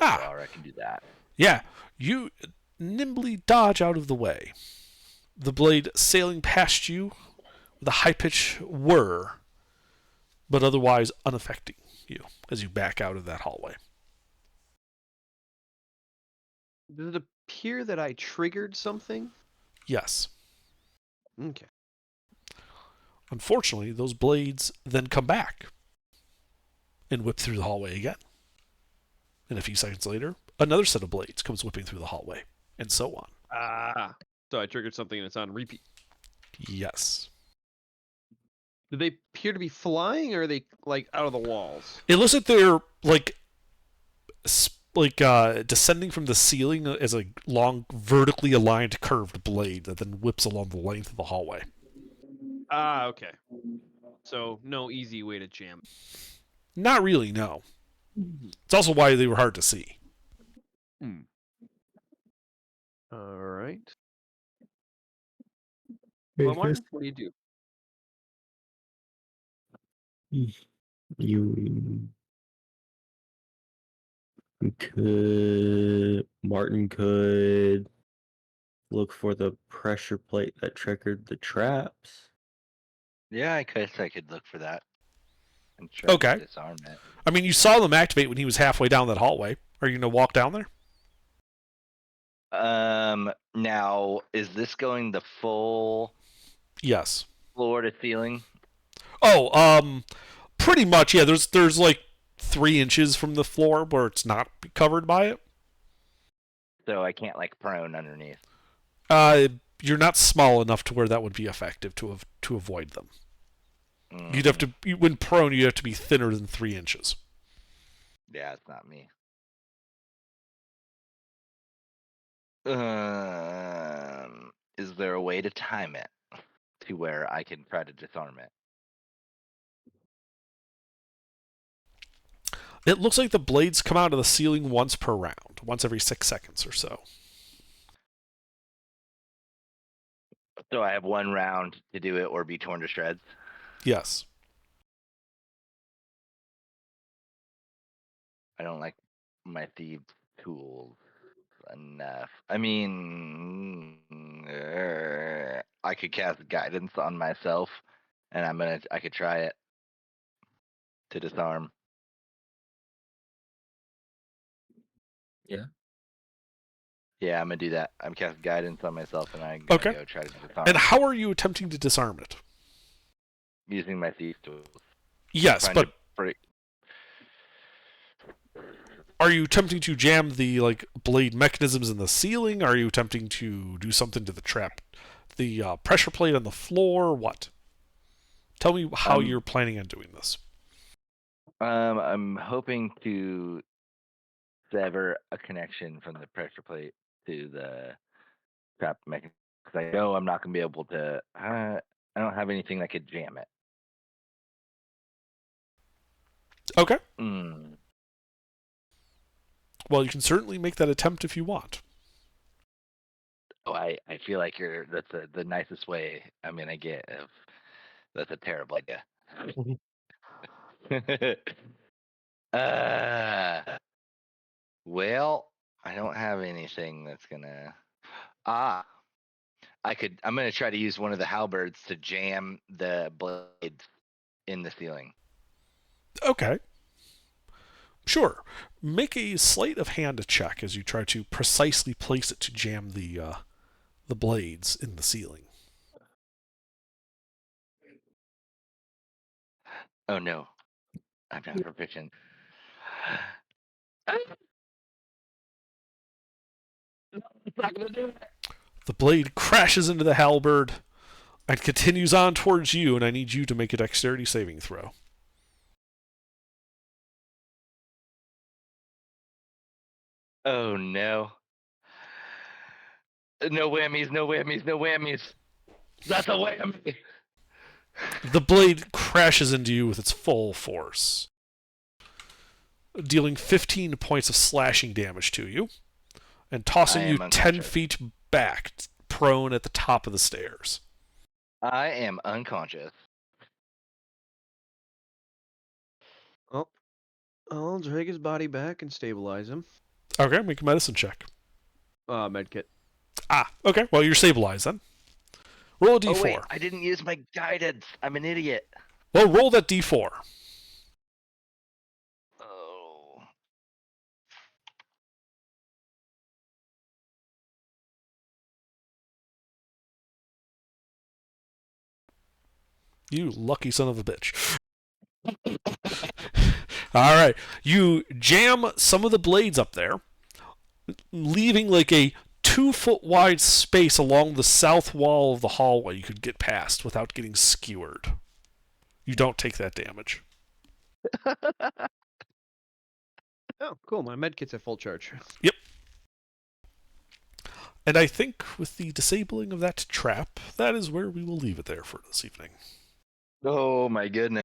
Ah. Alara can do that. Yeah, you nimbly dodge out of the way. The blade sailing past you with a high-pitched whir, but otherwise unaffecting you as you back out of that hallway. Does it appear that I triggered something? Yes. Okay. Unfortunately, those blades then come back and whip through the hallway again. And a few seconds later, another set of blades comes whipping through the hallway, and so on. Ah. So I triggered something and it's on repeat. Yes. Do they appear to be flying, or are they like out of the walls? It looks like they're descending from the ceiling as a long, vertically aligned, curved blade that then whips along the length of the hallway. Ah, okay. So no easy way to jam. Not really, no. It's also why they were hard to see. All right. Well, Martin, what do you do? You could. Martin could look for the pressure plate that triggered the traps. Yeah, I guess I could look for that and try Okay. to disarm it. I mean, you saw them activate when he was halfway down that hallway. Are you going to walk down there? Now is this going the full Yes. floor to ceiling? Oh, pretty much. Yeah. There's like 3 inches from the floor where it's not covered by it. So I can't like prone underneath. Uh, you're not small enough to where that would be effective to avoid them. You'd have to when prone, you have to be thinner than 3 inches. Yeah, it's not me. Is there a way to time it to where I can try to disarm it? It looks like the blades come out of the ceiling once per round, once every 6 seconds or so. So I have 1 round to do it or be torn to shreds. Yes. I don't like my thieves' tools enough. I mean, I could cast guidance on myself, and I could try it to disarm. Yeah. Yeah, I'm gonna do that. I'm casting guidance on myself, and I'm gonna Okay. go try to disarm And how are you attempting to disarm it? using my thieves' tools. Yes, Trying but to break. are you attempting to jam the like blade mechanisms in the ceiling? Are you attempting to do something to the trap, the pressure plate on the floor? What? Tell me how you're planning on doing this. I'm hoping to sever a connection from the pressure plate to the trap mechanism because I know I'm not gonna be able to. I don't have anything that could jam it. Okay. Mm. Well, you can certainly make that attempt if you want. Oh, I feel like that's the nicest way I'm gonna get. That's a terrible idea. uh, well, I don't have anything that's gonna. Ah, I'm gonna try to use one of the halberds to jam the blades in the ceiling. Okay. Sure. Make a sleight of hand check as you try to precisely place it to jam the blades in the ceiling. Oh no, I'm not proficient. It's not gonna do it. The blade crashes into the halberd and continues on towards you, and I need you to make a dexterity saving throw. Oh no. No whammies, no whammies, no whammies. That's a whammy. The blade crashes into you with its full force, dealing 15 points of slashing damage to you and tossing you 10 feet back, prone at the top of the stairs. I am unconscious. Well, I'll drag his body back and stabilize him. Okay, make a medicine check. Medkit. Okay, well, you're stabilized then. Roll a d4. Oh wait, I didn't use my guidance. I'm an idiot. Well, roll that d4. Oh. You lucky son of a bitch. All right, you jam some of the blades up there, leaving like a 2-foot wide space along the south wall of the hallway you could get past without getting skewered. You don't take that damage. Oh, cool. My medkit's at full charge. Yep. And I think with the disabling of that trap, that is where we will leave it there for this evening. Oh my goodness.